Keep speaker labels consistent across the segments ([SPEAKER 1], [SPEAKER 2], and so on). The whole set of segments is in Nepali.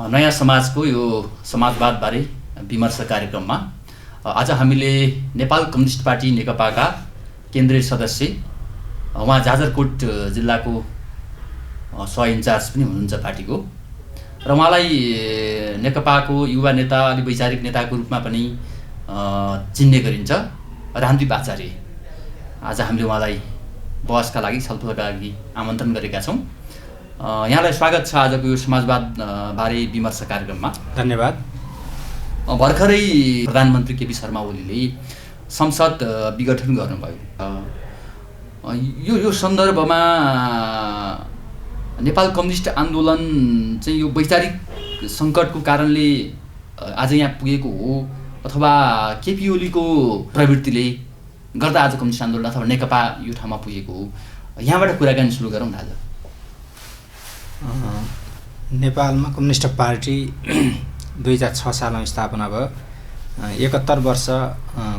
[SPEAKER 1] नयाँ समाजको यो समाजवादबारे विमर्श कार्यक्रममा आज हामीले नेपाल कम्युनिस्ट पार्टी नेकपाका केन्द्रीय सदस्य उहाँ जाजरकोट जिल्लाको सह इन्चार्ज पनि हुनुहुन्छ पार्टीको र उहाँलाई नेकपाको युवा नेता अलि वैचारिक नेताको रूपमा पनि चिन्ने गरिन्छ रामदीप आचार्य। आज हामीले उहाँलाई बहसका लागि छलफलका लागि आमन्त्रण गरेका छौँ। यहाँलाई स्वागत छ आजको यो समाजवाद बारे विमर्श कार्यक्रममा।
[SPEAKER 2] धन्यवाद।
[SPEAKER 1] भर्खरै प्रधानमन्त्री केपी शर्मा ओलीले संसद विघटन गर्नुभयो। यो सन्दर्भमा नेपाल कम्युनिस्ट आन्दोलन चाहिँ यो वैचारिक सङ्कटको कारणले आज यहाँ पुगेको हो अथवा केपी ओलीको प्रवृत्तिले गर्दा आज कम्युनिस्ट आन्दोलन अथवा नेकपा यो ठाउँमा पुगेको हो? यहाँबाट कुराकानी सुरु गरौँ न। आज
[SPEAKER 2] नेपालमा कम्युनिस्ट पार्टी 2006 सालमा स्थापना भयो। 71 वर्ष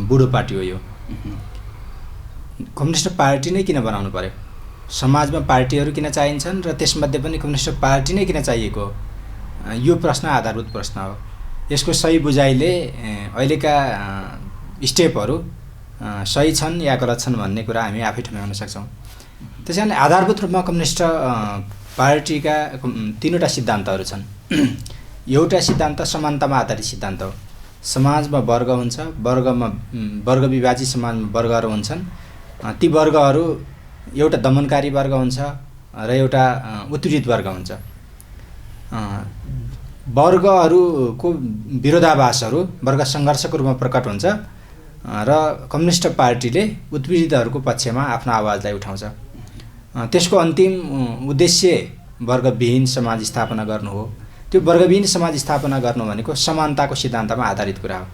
[SPEAKER 2] बुढो पार्टी हो यो। कम्युनिस्ट पार्टी नै किन बनाउनु पर्यो? समाजमा पार्टीहरू किन चाहिन्छन् र त्यसमध्ये पनि कम्युनिस्ट पार्टी नै किन चाहिएको? यो प्रश्न आधारभूत प्रश्न हो। यसको सही बुझाइले अहिलेका स्टेपहरू सही छन् या गलत छन् भन्ने कुरा हामी आफै ठम्याउन सक्छौँ। त्यसैले आधारभूत रूपमा कम्युनिस्ट पार्टीका तीनवटा सिद्धान्तहरू छन्। एउटा सिद्धान्त समानतामा आधारित सिद्धान्त हो। समाजमा वर्ग हुन्छ, वर्ग विभाजित समाजमा वर्गहरू हुन्छन्। ती वर्गहरू एउटा दमनकारी वर्ग हुन्छ र एउटा उत्पीडित वर्ग हुन्छ। वर्गहरूको विरोधाभासहरू वर्ग सङ्घर्षको रूपमा प्रकट हुन्छ र कम्युनिस्ट पार्टीले उत्पीडितहरूको पक्षमा आफ्नो आवाजलाई उठाउँछ। त्यसको अन्तिम उद्देश्य वर्गविहीन समाज स्थापना गर्नु हो। त्यो वर्गविहीन समाज स्थापना गर्नु भनेको समानताको सिद्धान्तमा आधारित कुरा हो।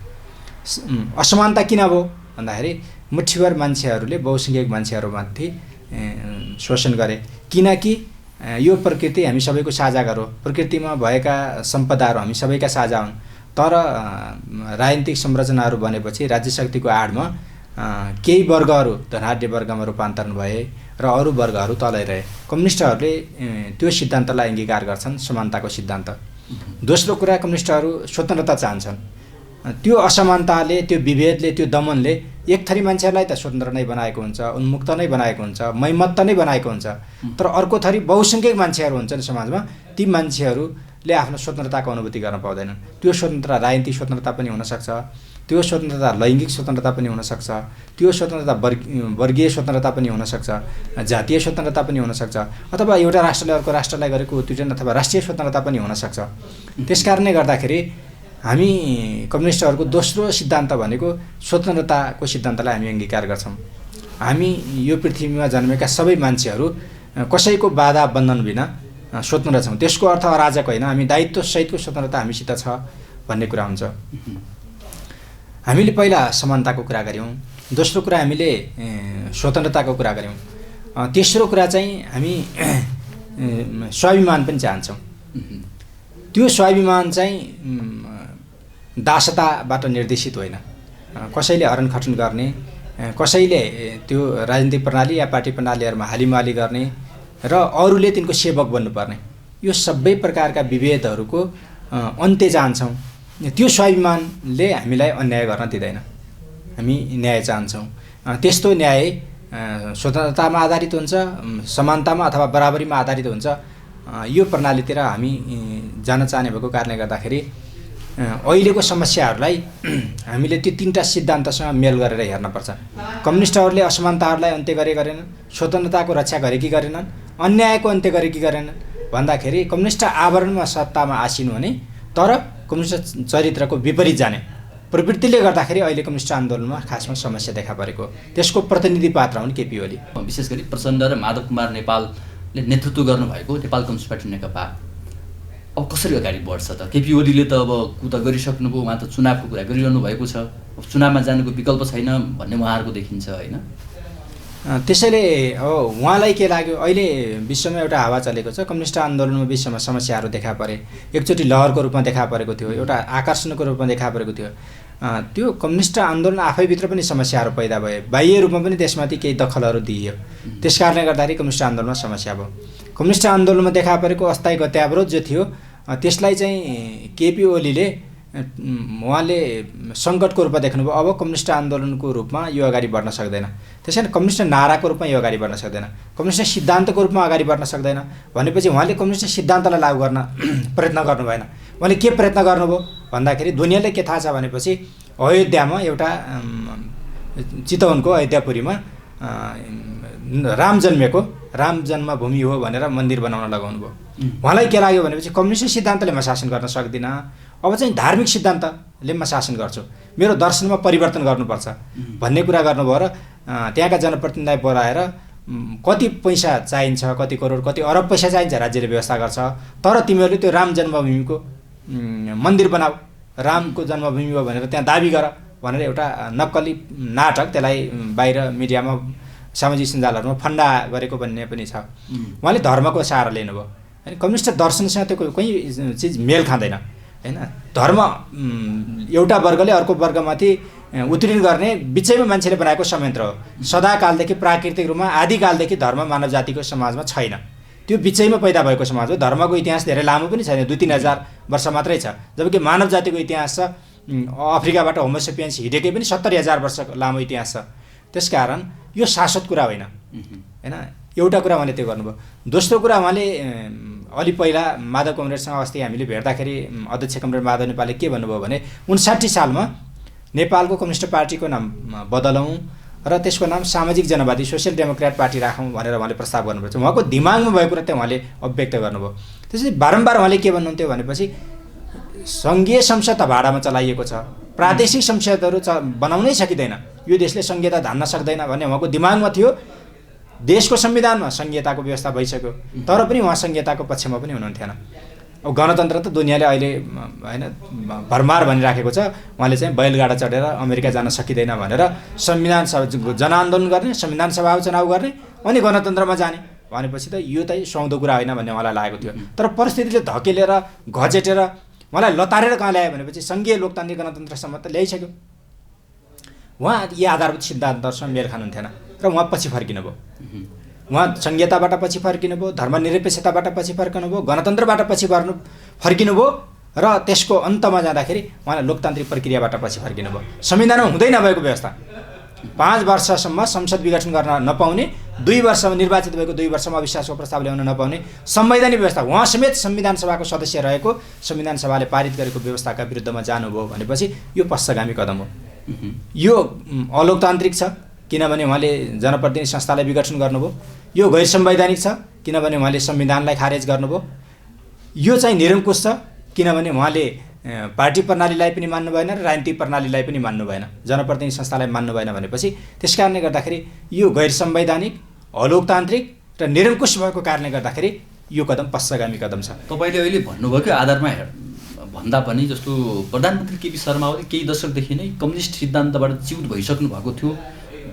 [SPEAKER 2] असमानता किन भयो भन्दाखेरि मुठीभर मान्छेहरूले बहुसङ्ख्यक मान्छेहरूमाथि शोषण गरे। किनकि यो प्रकृति हामी सबैको साझा घर हो। प्रकृतिमा भएका सम्पदाहरू हामी सबैका साझा हुन्। तर राजनीतिक संरचनाहरू बनेपछि राज्य शक्तिको आडमा केही वर्गहरू धनाढ्य वर्गमा रूपान्तरण भए र अरू वर्गहरू तलै रहे। कम्युनिस्टहरूले त्यो सिद्धान्तलाई अङ्गीकार गर्छन्, समानताको सिद्धान्त। दोस्रो कुरा, कम्युनिस्टहरू स्वतन्त्रता चाहन्छन्। त्यो असमानताले, त्यो विभेदले, त्यो दमनले एक थरी मान्छेहरूलाई त स्वतन्त्र नै बनाएको हुन्छ, उन्मुक्त नै बनाएको हुन्छ, मैमत्त नै बनाएको हुन्छ। तर अर्को थरी बहुसङ्ख्यक मान्छेहरू हुन्छन् समाजमा, ती मान्छेहरूले आफ्नो स्वतन्त्रताको अनुभूति गर्न पाउँदैनन्। त्यो स्वतन्त्रता राजनीतिक स्वतन्त्रता पनि हुनसक्छ, त्यो स्वतन्त्रता लैङ्गिक स्वतन्त्रता पनि हुनसक्छ, त्यो स्वतन्त्रता वर्गीय स्वतन्त्रता पनि हुनसक्छ, जातीय स्वतन्त्रता पनि हुनसक्छ, अथवा एउटा राष्ट्रले अर्को राष्ट्रलाई गरेको उत्पीडन अथवा राष्ट्रिय स्वतन्त्रता पनि हुनसक्छ। त्यस कारणले गर्दाखेरि हामी कम्युनिस्टहरूको दोस्रो सिद्धान्त भनेको स्वतन्त्रताको सिद्धान्तलाई हामी अङ्गीकार गर्छौँ। हामी यो पृथ्वीमा जन्मेका सबै मान्छेहरू कसैको बाधा बन्धन बिना स्वतन्त्र छौँ। त्यसको अर्थ अराजक होइन, हामी दायित्वसहितको स्वतन्त्रता हामीसित छ भन्ने कुरा हुन्छ। हामीले पहिला समानताको कुरा गऱ्यौँ, दोस्रो कुरा हामीले स्वतन्त्रताको कुरा गऱ्यौँ, तेस्रो कुरा चाहिँ हामी स्वाभिमान पनि चाहन्छौँ। त्यो स्वाभिमान चाहिँ दासताबाट निर्देशित होइन। कसैले हरणखटन गर्ने, कसैले त्यो राजनीतिक प्रणाली या पार्टी प्रणालीहरूमा हालिमाली गर्ने र अरूले तिनको सेवक बन्नुपर्ने, यो सबै प्रकारका विभेदहरूको अन्त्य चाहन्छौँ। त्यो स्वाभिमानले हामीलाई अन्याय गर्न दिँदैन। हामी न्याय चाहन्छौँ। त्यस्तो न्याय स्वतन्त्रतामा आधारित हुन्छ, समानतामा अथवा बराबरीमा आधारित हुन्छ। यो प्रणालीतिर हामी जान चाहने भएको कारणले गर्दाखेरि अहिलेको समस्याहरूलाई हामीले त्यो तीनटा सिद्धान्तसँग मेल गरेर हेर्नुपर्छ। कम्युनिस्टहरूले असमानताहरूलाई अन्त्य गरेनन्, स्वतन्त्रताको रक्षा गरे कि गरेनन्, अन्यायको अन्त्य गरे कि गरेनन् भन्दाखेरि कम्युनिस्ट आवरणमा सत्तामा आसिनु भने तर कम्युनिस्ट चरित्रको विपरीत जाने प्रवृत्तिले गर्दाखेरि अहिले कम्युनिस्ट आन्दोलनमा खासमा समस्या देखा परेको। त्यसको प्रतिनिधि पात्र हुन् केपी ओली।
[SPEAKER 1] विशेष गरी प्रचण्ड र माधव कुमार नेपालले नेतृत्व गर्नुभएको नेपाल कम्युनिस्ट पार्टी नेकपा अब कसरी अगाडि बढ्छ त? केपी ओलीले त अब त गरिसक्नुभयो, उहाँ त चुनावको कुरा गरिरहनु भएको छ। अब चुनावमा जानुको विकल्प छैन भन्ने उहाँहरूको देखिन्छ होइन?
[SPEAKER 2] त्यसैले अब उहाँलाई के लाग्यो, अहिले विश्वमा एउटा हावा चलेको छ, कम्युनिस्ट आन्दोलनमा विश्वमा समस्याहरू देखा परे, एकचोटि लहरको रूपमा देखा परेको थियो, एउटा आकर्षणको रूपमा देखा परेको थियो। त्यो कम्युनिस्ट आन्दोलन आफैभित्र पनि समस्याहरू पैदा भए, बाह्य रूपमा पनि त्यसमाथि केही दखलहरू दिइयो। त्यसकारणले गर्दाखेरि कम्युनिस्ट आन्दोलनमा समस्या भयो। कम्युनिस्ट आन्दोलनमा देखा परेको अस्थायी गत्यावरोध जो थियो त्यसलाई चाहिँ केपी ओलीले उहाँले सङ्कटको रूपमा देख्नुभयो। अब कम्युनिस्ट आन्दोलनको रूपमा यो अगाडि बढ्न सक्दैन, त्यसैले कम्युनिस्ट नाराको रूपमा यो अगाडि बढ्न सक्दैन, कम्युनिस्ट सिद्धान्तको रूपमा अगाडि बढ्न सक्दैन भनेपछि उहाँले कम्युनिस्ट सिद्धान्तलाई लागू गर्न प्रयत्न गर्नु भएन। उहाँले के प्रयत्न गर्नुभयो भन्दाखेरि दुनियाँले के थाहा छ भनेपछि अयोध्यामा एउटा चितवनको अयोध्यापुरीमा राम जन्मेको राम जन्मभूमि हो भनेर मन्दिर बनाउन लगाउनु भयो। उहाँलाई के लाग्यो भनेपछि कम्युनिस्ट सिद्धान्तले म शासन गर्न सक्दिनँ, अब चाहिँ धार्मिक सिद्धान्तले म शासन गर्छु, मेरो दर्शनमा परिवर्तन गर्नुपर्छ भन्ने कुरा गर्नुभयो र त्यहाँका जनप्रतिनिधिलाई बोलाएर कति पैसा चाहिन्छ, कति करोड कति अरब पैसा चाहिन्छ राज्यले व्यवस्था गर्छ, तर तिमीहरूले त्यो राम जन्मभूमिको मन्दिर बनाऊ, रामको जन्मभूमि हो भनेर त्यहाँ दाबी गर भनेर एउटा नक्कली नाटक त्यसलाई बाहिर मिडियामा सामाजिक सञ्जालहरूमा फन्डा गरेको भन्ने पनि छ। उहाँले धर्मको सहारा लिनुभयो। होइन, कम्युनिस्ट दर्शनसँग त्यो कोही चिज मेल खाँदैन। होइन, धर्म एउटा वर्गले अर्को वर्गमाथि उत्तीर्ण गर्ने बिचैमा मान्छेले बनाएको संयन्त्र हो। सदाकालदेखि प्राकृतिक रूपमा आदिकालदेखि धर्म मानव जातिको समाजमा छैन, त्यो बिचैमा पैदा भएको समाज हो। धर्मको इतिहास धेरै लामो पनि छैन, 2-3 हजार वर्ष मात्रै छ, जबकि मानव जातिको इतिहास छ अफ्रिकाबाट होमोसेपियन्स हिँडेकै पनि 70,000 वर्ष लामो इतिहास छ। त्यसकारण यो शाश्वत कुरा होइन। होइन, एउटा कुरा उहाँले त्यो गर्नुभयो। दोस्रो कुरा उहाँले अलि पहिला माधव कमरेडसँग अस्ति हामीले भेट्दाखेरि अध्यक्ष कमरेड माधव नेपालले के भन्नुभयो भने 59 सालमा नेपालको कम्युनिस्ट पार्टीको नाम बदलौँ र त्यसको नाम सामाजिक जनवादी सोसियल डेमोक्रेट पार्टी राखौँ भनेर उहाँले प्रस्ताव गर्नुपर्छ। उहाँको दिमागमा भएको कुरा चाहिँ उहाँले अभिव्यक्त गर्नुभयो। त्यसपछि बारम्बार उहाँले के भन्नुहुन्थ्यो भनेपछि सङ्घीय संसद त भाडामा चलाइएको छ, प्रादेशिक संसदहरू बनाउनै सकिँदैन, यो देशले सङ्घीयता धान्न सक्दैन भन्ने उहाँको दिमागमा थियो। देशको संविधानमा सङ्घीयताको व्यवस्था भइसक्यो, तर पनि उहाँ सङ्घीयताको पक्षमा पनि हुनुहुन्थेन। अब गणतन्त्र त दुनियाँले अहिले होइन भरमार भनिराखेको छ, उहाँले चाहिँ बैलगाडा चढेर अमेरिका जान सकिँदैन भनेर संविधान सभा जनआन्दोलन गर्ने, संविधान सभा चुनाव गर्ने अनि गणतन्त्रमा जाने भनेपछि त यो त सुहाउँदो कुरा होइन भन्ने उहाँलाई लागेको थियो। तर परिस्थितिले धकेलेर घचेटेर उहाँलाई लतारेर कहाँ ल्यायो भनेपछि सङ्घीय लोकतान्त्रिक गणतन्त्रसम्म त ल्याइसक्यो। उहाँ यी आधारभूत सिद्धान्तहरूसँग मेल खानुहुन्थेन र उहाँ पछि फर्किनुभयो। उहाँ सङ्घीयताबाट पछि फर्किनुभयो, धर्मनिरपेक्षताबाट पछि फर्किनुभयो, गणतन्त्रबाट पछि फर्किनुभयो र त्यसको अन्तमा जाँदाखेरि उहाँलाई लोकतान्त्रिक प्रक्रियाबाट पछि फर्किनुभयो। संविधानमा हुँदै नभएको व्यवस्था 5 वर्षसम्म संसद विघटन गर्न नपाउने, 2 वर्षमा निर्वाचित भएको 2 वर्षमा अविश्वासको प्रस्ताव ल्याउन नपाउने संवैधानिक व्यवस्था, उहाँ समेत संविधान सभाको सदस्य रहेको संविधान सभाले पारित गरेको व्यवस्थाका विरुद्धमा जानुभयो भनेपछि यो पश्चगामी कदम हो। यो अलोकतान्त्रिक छ किनभने उहाँले जनप्रतिनिधि संस्थालाई विघटन गर्नुभयो, यो गैर संवैधानिक छ किनभने उहाँले संविधानलाई खारेज गर्नुभयो, यो चाहिँ निरङ्कुश छ किनभने उहाँले पार्टी प्रणालीलाई पनि मान्नु भएन र राजनीतिक प्रणालीलाई पनि मान्नु भएन, जनप्रतिनिधि संस्थालाई मान्नु भएन भनेपछि त्यस कारणले गर्दाखेरि यो गैर संवैधानिक, अलोकतान्त्रिक र निरङ्कुश भएको कारणले गर्दाखेरि यो कदम पश्चगामी कदम छ।
[SPEAKER 1] तपाईँले अहिले भन्नुभएको आधारमा भन्दा पनि जस्तो प्रधानमन्त्री केपी शर्मा ओली केही दशकदेखि नै कम्युनिस्ट सिद्धान्तबाट च्युत भइसक्नु भएको थियो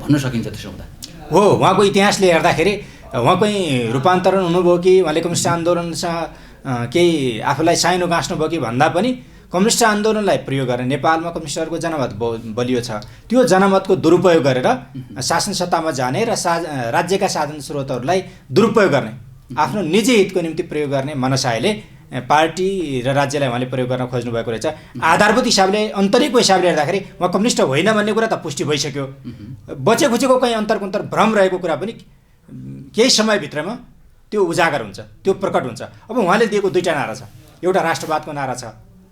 [SPEAKER 1] भन्न सकिन्छ। त्यसो हुँदा
[SPEAKER 2] हो, उहाँको इतिहासले हेर्दाखेरि उहाँ कहीँ रूपान्तरण हुनुभयो कि उहाँले कम्युनिस्ट आन्दोलनसँग केही आफूलाई साइनो गाँच्नु भयो कि भन्दा पनि कम्युनिस्ट आन्दोलनलाई प्रयोग गरेर नेपालमा कम्युनिस्टहरूको जनमत बलियो छ, त्यो जनमतको दुरुपयोग गरेर शासन सत्तामा जाने र राज्यका साधन स्रोतहरूलाई दुरुपयोग गर्ने, आफ्नो निजी हितको निम्ति प्रयोग गर्ने मनसायले पार्टी र राज्यलाई उहाँले प्रयोग गर्न खोज्नु भएको रहेछ। आधारभूत हिसाबले आन्तरिकको हिसाबले हेर्दाखेरि उहाँ कम्युनिस्ट होइन भन्ने कुरा त पुष्टि भइसक्यो। बचेखुचेको कहीँ अन्तरकुन्तर भ्रम रहेको कुरा पनि केही समयभित्रमा त्यो उजागर हुन्छ, त्यो प्रकट हुन्छ। अब उहाँले दिएको 2टा नारा छ, एउटा राष्ट्रवादको नारा छ,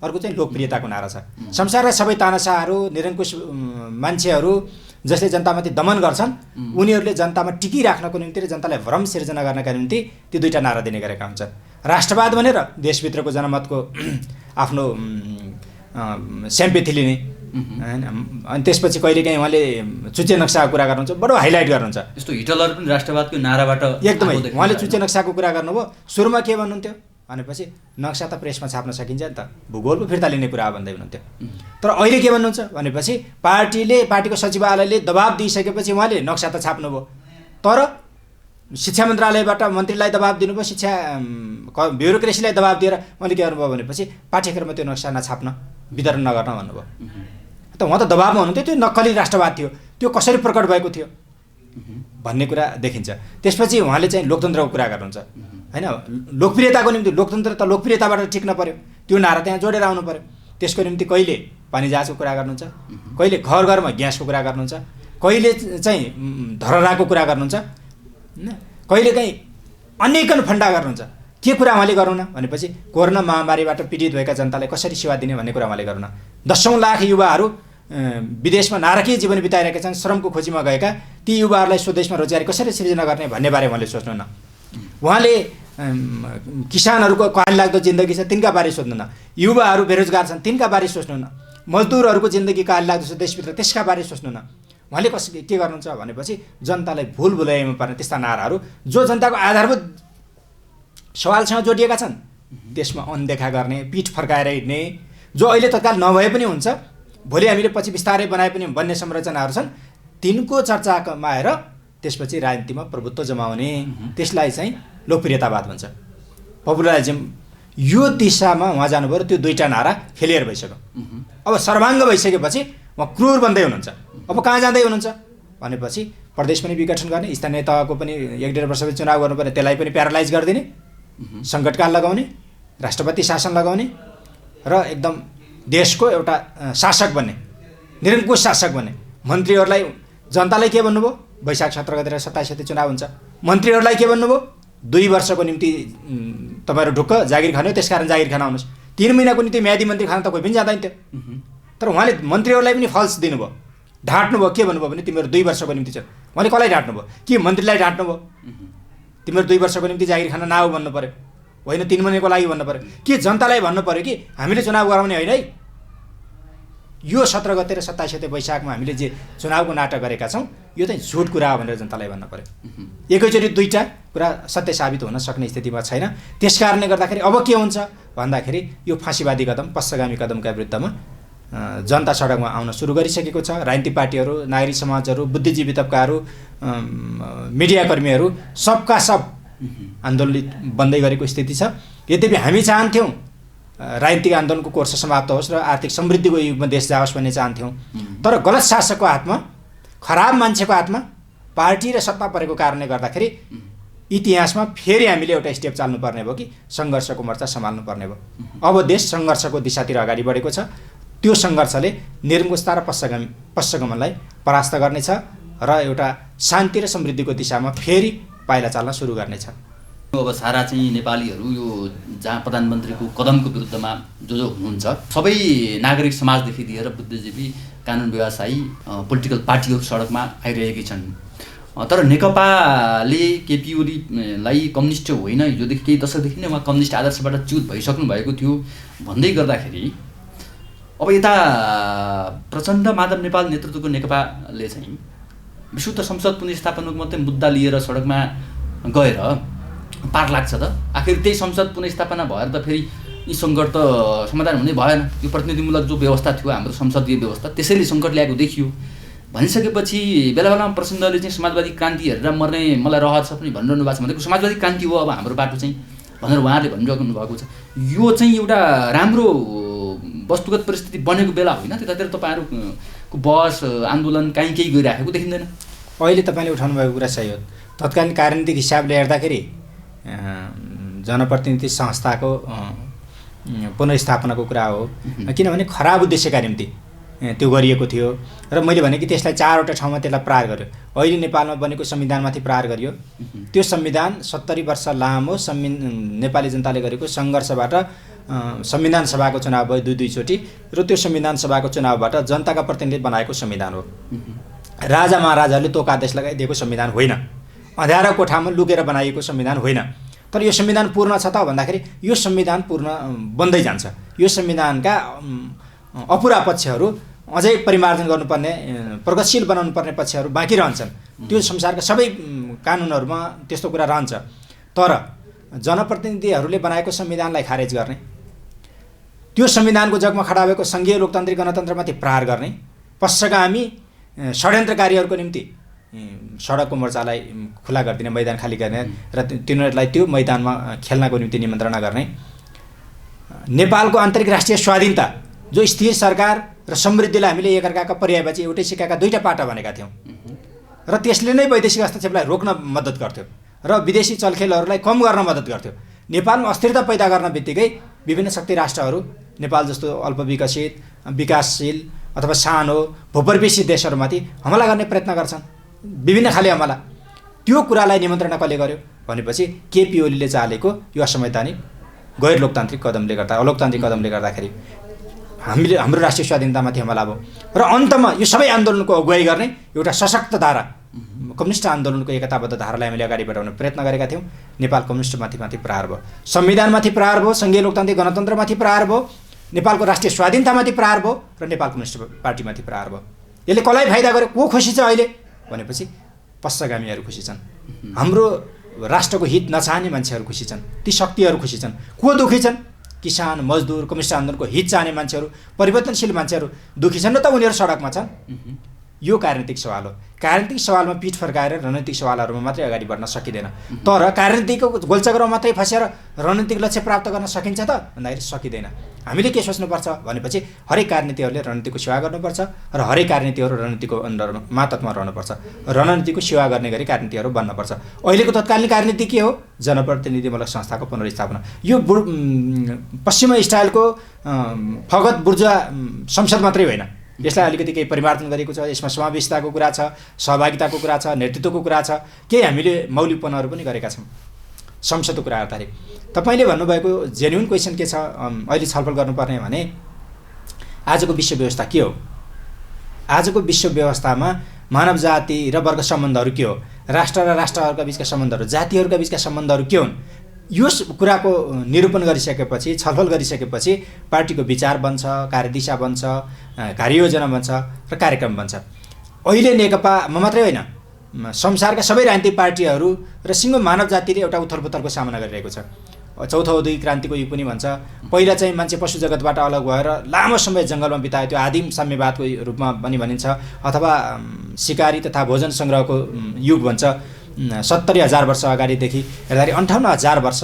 [SPEAKER 2] अर्को चाहिँ लोकप्रियताको नारा छ। संसारका सबै तानाशाहहरू, निरङ्कुश मान्छेहरू जसले जनतामाथि दमन गर्छन् उनीहरूले जनतामा टिकिराख्नको निम्ति र जनतालाई भ्रम सिर्जना गर्नका निम्ति त्यो 2टा नारा दिने गरेका हुन्छन्। राष्ट्रवाद भनेर देशभित्रको जनमतको आफ्नो स्याम्पेथी लिने हैन, अनि त्यसपछि कहिलेकाहीँ उहाँले चुच्चे नक्साको कुरा गर्नुहुन्छ, बडो हाइलाइट गर्नुहुन्छ।
[SPEAKER 1] यस्तो हिटलर पनि राष्ट्रवादको नाराबाट
[SPEAKER 2] एकदमै उहाँले चुच्चे नक्साको कुरा गर्नुभयो। सुरुमा के भन्नुहुन्थ्यो भनेपछि नक्सा त प्रेसमा छाप्न सकिन्छ नि त, भूगोलको फिर्ता लिने कुरा भन्दै हुनुहुन्थ्यो। तर अहिले के भन्नुहुन्छ भनेपछि पार्टीको सचिवालयले दबाब दिइसकेपछि उहाँले नक्सा त छाप्नुभयो, तर शिक्षा मन्त्रालयबाट मन्त्रीलाई दबाब दिनुभयो, शिक्षा ब्युरोक्रेसीलाई दबाब दिएर उहाँले के गर्नुभयो भनेपछि पाठ्यक्रममा त्यो नक्सा नछाप्न, वितरण नगर्न भन्नुभयो। त उहाँ त दबाबमा हुनुहुन्थ्यो, त्यो नक्कली राष्ट्रवाद थियो, त्यो कसरी प्रकट भएको थियो भन्ने कुरा देखिन्छ। त्यसपछि उहाँले चाहिँ लोकतन्त्रको कुरा गर्नुहुन्छ हैन। लोकप्रियताको निम्ति लोकतन्त्र त लोकप्रियताबाट टिक्न पर्यो, त्यो नारा त्यहाँ जोडेर आउनु पर्यो। त्यसको निम्ति कहिले पानी जहाजको कुरा गर्नुहुन्छ, कहिले घर घरमा ग्यासको कुरा गर्नुहुन्छ, कहिले चाहिँ धरहराको कुरा गर्नुहुन्छ हैन, कहिलेकाहीँ अनेकन फन्डा गर्नुहुन्छ। के कुरा उहाँले गरौँ न भनेपछि कोरोना महामारीबाट पीडित भएका जनतालाई कसरी सेवा दिने भन्ने कुरा उहाँले गरौँ न। 10औं लाख युवाहरू विदेशमा नारकीय जीवन बिताइरहेका छन्, श्रमको खोजीमा गएका ती युवाहरूलाई स्वदेशमा रोजगारी कसरी सृजना गर्ने भन्ने बारे उहाँले सोच्नु न। उहाँले किसानहरूको काल लाग्दो जिन्दगी छ तिनका बारे सोच्नु न। युवाहरू बेरोजगार छन् तिनका बारे सोच्नु न। मजदुरहरूको जिन्दगी काल लाग्दो छ देशभित्र त्यसका बारे सोच्नु न। उहाँले के गर्नुहुन्छ भनेपछि जनतालाई भुल भुलाइमा पर्ने त्यस्ता नाराहरू जो जनताको आधारभूत सवालसँग जोडिएका छन् त्यसमा अनदेखा गर्ने, पिठ फर्काएर हिँड्ने, जो अहिले तत्काल नभए पनि हुन्छ, भोलि हामीले पछि बिस्तारै बनाए पनि बन्ने संरचनाहरू छन्, तिनको चर्चामा आएर त्यसपछि राजनीतिमा प्रभुत्व जमाउने, त्यसलाई चाहिँ लोकप्रियतावाद भन्छ, पपुलरिज्म। यो दिशामा उहाँ जानुभयो। त्यो दुईवटा नारा फेलियर भइसक्यो। अब सर्वाङ्ग भइसकेपछि उहाँ क्रूर बन्दै हुनुहुन्छ। अब कहाँ जाँदै हुनुहुन्छ भनेपछि प्रदेश पनि विघटन गर्ने, स्थानीय तहको पनि 1.5 वर्षपछि चुनाव गर्नुपर्ने, त्यसलाई पनि प्यारालाइज गरिदिने, सङ्कटकाल लगाउने, राष्ट्रपति शासन लगाउने र एकदम देशको एउटा शासक बन्ने, निरङ्कुश शासक बन्ने। मन्त्रीहरूलाई जनतालाई के भन्नुभयो? वैशाख 17 गते 27 गते चुनाव हुन्छ। मन्त्रीहरूलाई के भन्नुभयो? 2 वर्षको निम्ति तपाईँहरू ढुक्क जागिर खानु, त्यसकारण जागिर खान आउनुहोस्। 3 महिनाको निम्ति म्यादी मन्त्री खान त कोही पनि जाँदैन थियो। तर उहाँले मन्त्रीहरूलाई पनि फल्स दिनुभयो, ढाँट्नुभयो। के भन्नुभयो भने तिमीहरू 2 वर्षको निम्ति छ। उहाँले कसलाई ढाँट्नुभयो? कि मन्त्रीलाई ढाँट्नुभयो? तिमीहरू 2 वर्षको निम्ति जागिर खान नआऊ भन्नु पर्यो, होइन 3 महिनाको लागि भन्नु पर्यो। के जनतालाई भन्नु पर्यो कि हामीले चुनाव गराउने होइन है? यो 17 गते र 27 गते वैशाखमा हामीले जे चुनावको नाटक गरेका छौँ यो चाहिँ झुट कुरा हो भनेर जनतालाई भन्नु पर्यो। एकैचोटि दुईवटा कुरा सत्य साबित हुन सक्ने स्थितिमा छैन। त्यस कारणले गर्दाखेरि अब के हुन्छ भन्दाखेरि यो फाँसीवादी कदम, पश्चगामी कदमका विरुद्धमा जनता सडकमा आउन सुरु गरिसकेको छ। राजनीतिक पार्टीहरू, नागरिक समाजहरू, बुद्धिजीवी तबकाहरू, मिडियाकर्मीहरू सबका सब आन्दोलित बन्दै गरेको स्थिति छ। यद्यपि हामी चाहन्थ्यौँ राजनीतिक आन्दोलनको कोर्स समाप्त होस् र आर्थिक समृद्धिको युगमा देश जाओस् भन्ने चाहन्थ्यौँ। तर गलत शासकको हातमा, खराब मान्छेको हातमा पार्टी र सत्ता परेको कारणले गर्दाखेरि इतिहासमा फेरि हामीले एउटा स्टेप चाल्नुपर्ने भयो कि सङ्घर्षको मोर्चा सम्हाल्नु पर्ने भयो। अब देश सङ्घर्षको दिशातिर अगाडि बढेको छ। त्यो सङ्घर्षले निरङ्कुशता र पश्चगमनलाई परास्त गर्नेछ र एउटा शान्ति र समृद्धिको दिशामा फेरि पाइला चाल्न सुरु गर्नेछ।
[SPEAKER 1] अब सारा चाहिँ नेपालीहरू यो जहाँ प्रधानमन्त्रीको कदमको विरुद्धमा जो हुनुहुन्छ, सबै नागरिक समाजदेखि लिएर बुद्धिजीवी, कानुन व्यवसायी, पोलिटिकल पार्टीहरू सडकमा आइरहेकै छन्। तर नेकपाले केपी ओलीलाई कम्युनिस्ट होइन, हिजोदेखि केही दशकदेखि नै उहाँ कम्युनिस्ट आदर्शबाट च्युत भइसक्नु भएको थियो भन्दै गर्दाखेरि अब यता प्रचण्ड माधव नेपाल नेतृत्वको नेकपाले चाहिँ विशुद्ध संसद पुनर्स्थापनाको मात्रै मुद्दा लिएर सडकमा गएर पार लाग्छ त? आखिर त्यही संसद पुनर्स्थापना भएर त फेरि यी सङ्कट त समाधान हुनै भएन। यो प्रतिनिधिमूलक जो व्यवस्था थियो हाम्रो संसदीय व्यवस्था, त्यसैले सङ्कट ल्याएको देखियो। भनिसकेपछि बेला बेलामा प्रचण्डले चाहिँ समाजवादी क्रान्ति हेरेर मर्ने मलाई रहर छ पनि भनिरहनु भएको छ। भनेको समाजवादी क्रान्ति हो अब हाम्रो बाटो चाहिँ भनेर उहाँले भनिराख्नु भएको छ। यो चाहिँ एउटा राम्रो वस्तुगत परिस्थिति बनेको बेला होइन, त्यतातिर तपाईँहरूको बहस आन्दोलन काहीँ केही गरिराखेको देखिँदैन।
[SPEAKER 2] अहिले तपाईँले उठाउनु भएको कुरा सही हो। तत्कालीन राजनीतिक हिसाबले हेर्दाखेरि जनप्रतिनिधि संस्थाको पुनर्स्थापनाको कुरा हो, किनभने खराब उद्देश्यका निम्ति त्यो गरिएको थियो र मैले भने कि त्यसलाई 4वटा ठाउँमा त्यसलाई प्रहार गर्यो। अहिले नेपालमा बनेको संविधानमाथि प्रहार गरियो। त्यो संविधान 70 वर्ष लामो नेपाली जनताले गरेको सङ्घर्षबाट संविधान सभाको चुनाव भयो 2 चोटि र त्यो संविधान सभाको चुनावबाट जनताका प्रतिनिधिले बनाएको संविधान हो। राजा महाराजाहरूले तोक आदेश लगाइदिएको संविधान होइन, अँध्यारो कोठामा लुकेर बनाइएको संविधान होइन। तर यो संविधान पूर्ण छ त भन्दाखेरि यो संविधान पूर्ण बन्दै जान्छ। यो संविधानका अपुरा पक्षहरू अझै परिमार्जन गर्नुपर्ने, प्रगतिशील बनाउनु पर्ने पक्षहरू बाँकी रहन्छन्। त्यो संसारका सबै कानुनहरूमा त्यस्तो कुरा रहन्छ। तर जनप्रतिनिधिहरूले बनाएको संविधानलाई खारेज गर्ने, त्यो संविधानको जगमा खडा भएको सङ्घीय लोकतान्त्रिक गणतन्त्रमाथि प्रहार गर्ने, पश्चगामी षड्यन्त्रकारीहरूको निम्ति सडकको मोर्चालाई खुला गरिदिने, मैदान खाली गर्ने र तिनीहरूलाई त्यो मैदानमा खेल्नको निम्ति निमन्त्रणा गर्ने, नेपालको आन्तरिक राष्ट्रिय स्वाधीनता जो स्थिर सरकार र समृद्धिलाई हामीले एकअर्काका पर्यायपछि एउटै सिक्काका 2टा पाटा भनेका थियौँ, र त्यसले नै वैदेशिक हस्तक्षेपलाई रोक्न मद्दत गर्थ्यो र विदेशी चलखेलहरूलाई कम गर्न मद्दत गर्थ्यो। नेपालमा अस्थिरता पैदा गर्न बित्तिकै विभिन्न शक्ति राष्ट्रहरू नेपाल जस्तो अल्पविकसित, विकासशील अथवा सानो भूपरिवेशी देशहरूमाथि हमला गर्ने प्रयत्न गर्छन्, विभिन्न खाले हमला। त्यो कुरालाई निमन्त्रणा कसले गर्यो भनेपछि केपी ओलीले चालेको यो असंवैधानिक गैर लोकतान्त्रिक कदमले गर्दा, अलोकतान्त्रिक कदमले गर्दाखेरि हाम्रो राष्ट्रिय स्वाधीनतामाथि हमला भयो। र अन्तमा यो सबै आन्दोलनको अगुवाई गर्ने एउटा सशक्त धारा, कम्युनिस्ट आन्दोलनको एकताबद्ध धारालाई हामीले अगाडि बढाउने प्रयत्न गरेका थियौँ। नेपाल कम्युनिस्टमाथि प्रहार भयो, संविधानमाथि प्रहार भयो, सङ्घीय लोकतान्त्रिक गणतन्त्रमाथि प्रहार भयो, नेपालको राष्ट्रिय स्वाधीनतामाथि प्रहार भयो र नेपाल कम्युनिस्ट पार्टीमाथि प्रहार भयो। यसले कसलाई फाइदा गर्यो? को खुसी छ अहिले भनेपछि पश्चगामीहरू खुसी छन्। हाम्रो राष्ट्रको हित नचाहने मान्छेहरू खुसी छन्, ती शक्तिहरू खुसी छन्। को दुखी छन्? किसान, मजदुर, कम्युनिस्ट आन्दोलनको हित चाहने मान्छेहरू, परिवर्तनशील मान्छेहरू दुखी छन् र त उनीहरू सडकमा छन्। यो राजनीतिक सवाल हो। राजनीतिक सवालमा पिठ फर्काएर रणनीतिक सवालहरूमा मात्रै अगाडि बढ्न सकिँदैन। तर राजनीतिको गोलचक्रमा मात्रै फसेर रणनीतिक लक्ष्य प्राप्त गर्न सकिन्छ त भन्दाखेरि सकिँदैन। हामीले के सोच्नुपर्छ भनेपछि हरेक राजनीतिहरूले रणनीतिको सेवा गर्नुपर्छ र हरेक राजनीतिहरू रणनीतिको अन्डरमा मातहतमा रहनुपर्छ। रणनीतिको सेवा गर्ने गरी राजनीतिहरू बन्नुपर्छ। अहिलेको तत्कालीन राजनीति के हो? जनप्रतिनिधिमूलक संस्थाको पुनर्स्थापना। यो पश्चिमा स्टाइलको फगत बुर्जुवा संसद मात्रै होइन, यसलाई अलिकति केही परिवर्तन गरेको छ। यसमा समावेशिताको कुरा छ, सहभागिताको कुरा छ, नेतृत्वको कुरा छ, केही हामीले मौलिकपनहरू पनि गरेका छौँ। संसदको कुरा गर्दाखेरि तपाईँले भन्नुभएको जेन्युन क्वेसन के छ अहिले छलफल गर्नुपर्ने भने आजको विश्व व्यवस्था के हो? आजको विश्व व्यवस्थामा मानव जाति र वर्ग सम्बन्धहरू के हो? राष्ट्र र राष्ट्रहरूका बिचका सम्बन्धहरू, जातिहरूका बिचका सम्बन्धहरू के हुन्? यो कुराको निरूपण गरिसकेपछि, छलफल गरिसकेपछि पार्टीको विचार बन्छ, कार्यदिशा बन्छ, कार्ययोजना बन्छ र कार्यक्रम बन्छ। अहिले नेकपामा मात्रै होइन, संसारका सबै राजनीतिक पार्टीहरू र सिङ्गो मानव जातिले एउटा उथलपुथलको सामना गरिरहेको छ। चौथो औद्योगिक क्रान्तिको युग पनि भन्छ। पहिला चाहिँ मान्छे पशु जगतबाट अलग भएर लामो समय जङ्गलमा बितायो, त्यो आदिम साम्यवादको रूपमा पनि भनिन्छ, अथवा शिकारी तथा भोजन सङ्ग्रहको युग भन्छ। 70,000 वर्ष अगाडिदेखि हेर्दाखेरि 58,000 वर्ष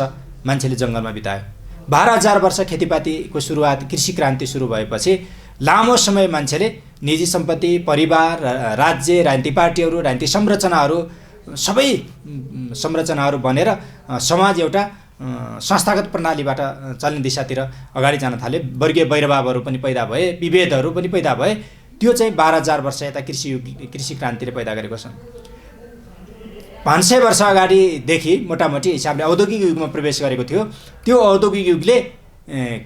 [SPEAKER 2] मान्छेले जङ्गलमा बितायो। 12,000 वर्ष खेतीपातीको सुरुवात, कृषि क्रान्ति सुरु भएपछि लामो समय मान्छेले निजी सम्पत्ति, परिवार, राज्य, राजनीतिक पार्टीहरू, राजनीतिक संरचनाहरू सबै संरचनाहरू बनेर समाज एउटा संस्थागत प्रणालीबाट चल्ने दिशातिर अगाडि जान थाले। वर्गीय वैरभावहरू पनि पैदा भए, विभेदहरू पनि पैदा भए। त्यो चाहिँ 12,000 वर्ष यता कृषि क्रान्तिले पैदा गरेको छ। 500 वर्ष अगाडिदेखि मोटामोटी हिसाबले औद्योगिक युगमा प्रवेश गरेको थियो। त्यो औद्योगिक युगले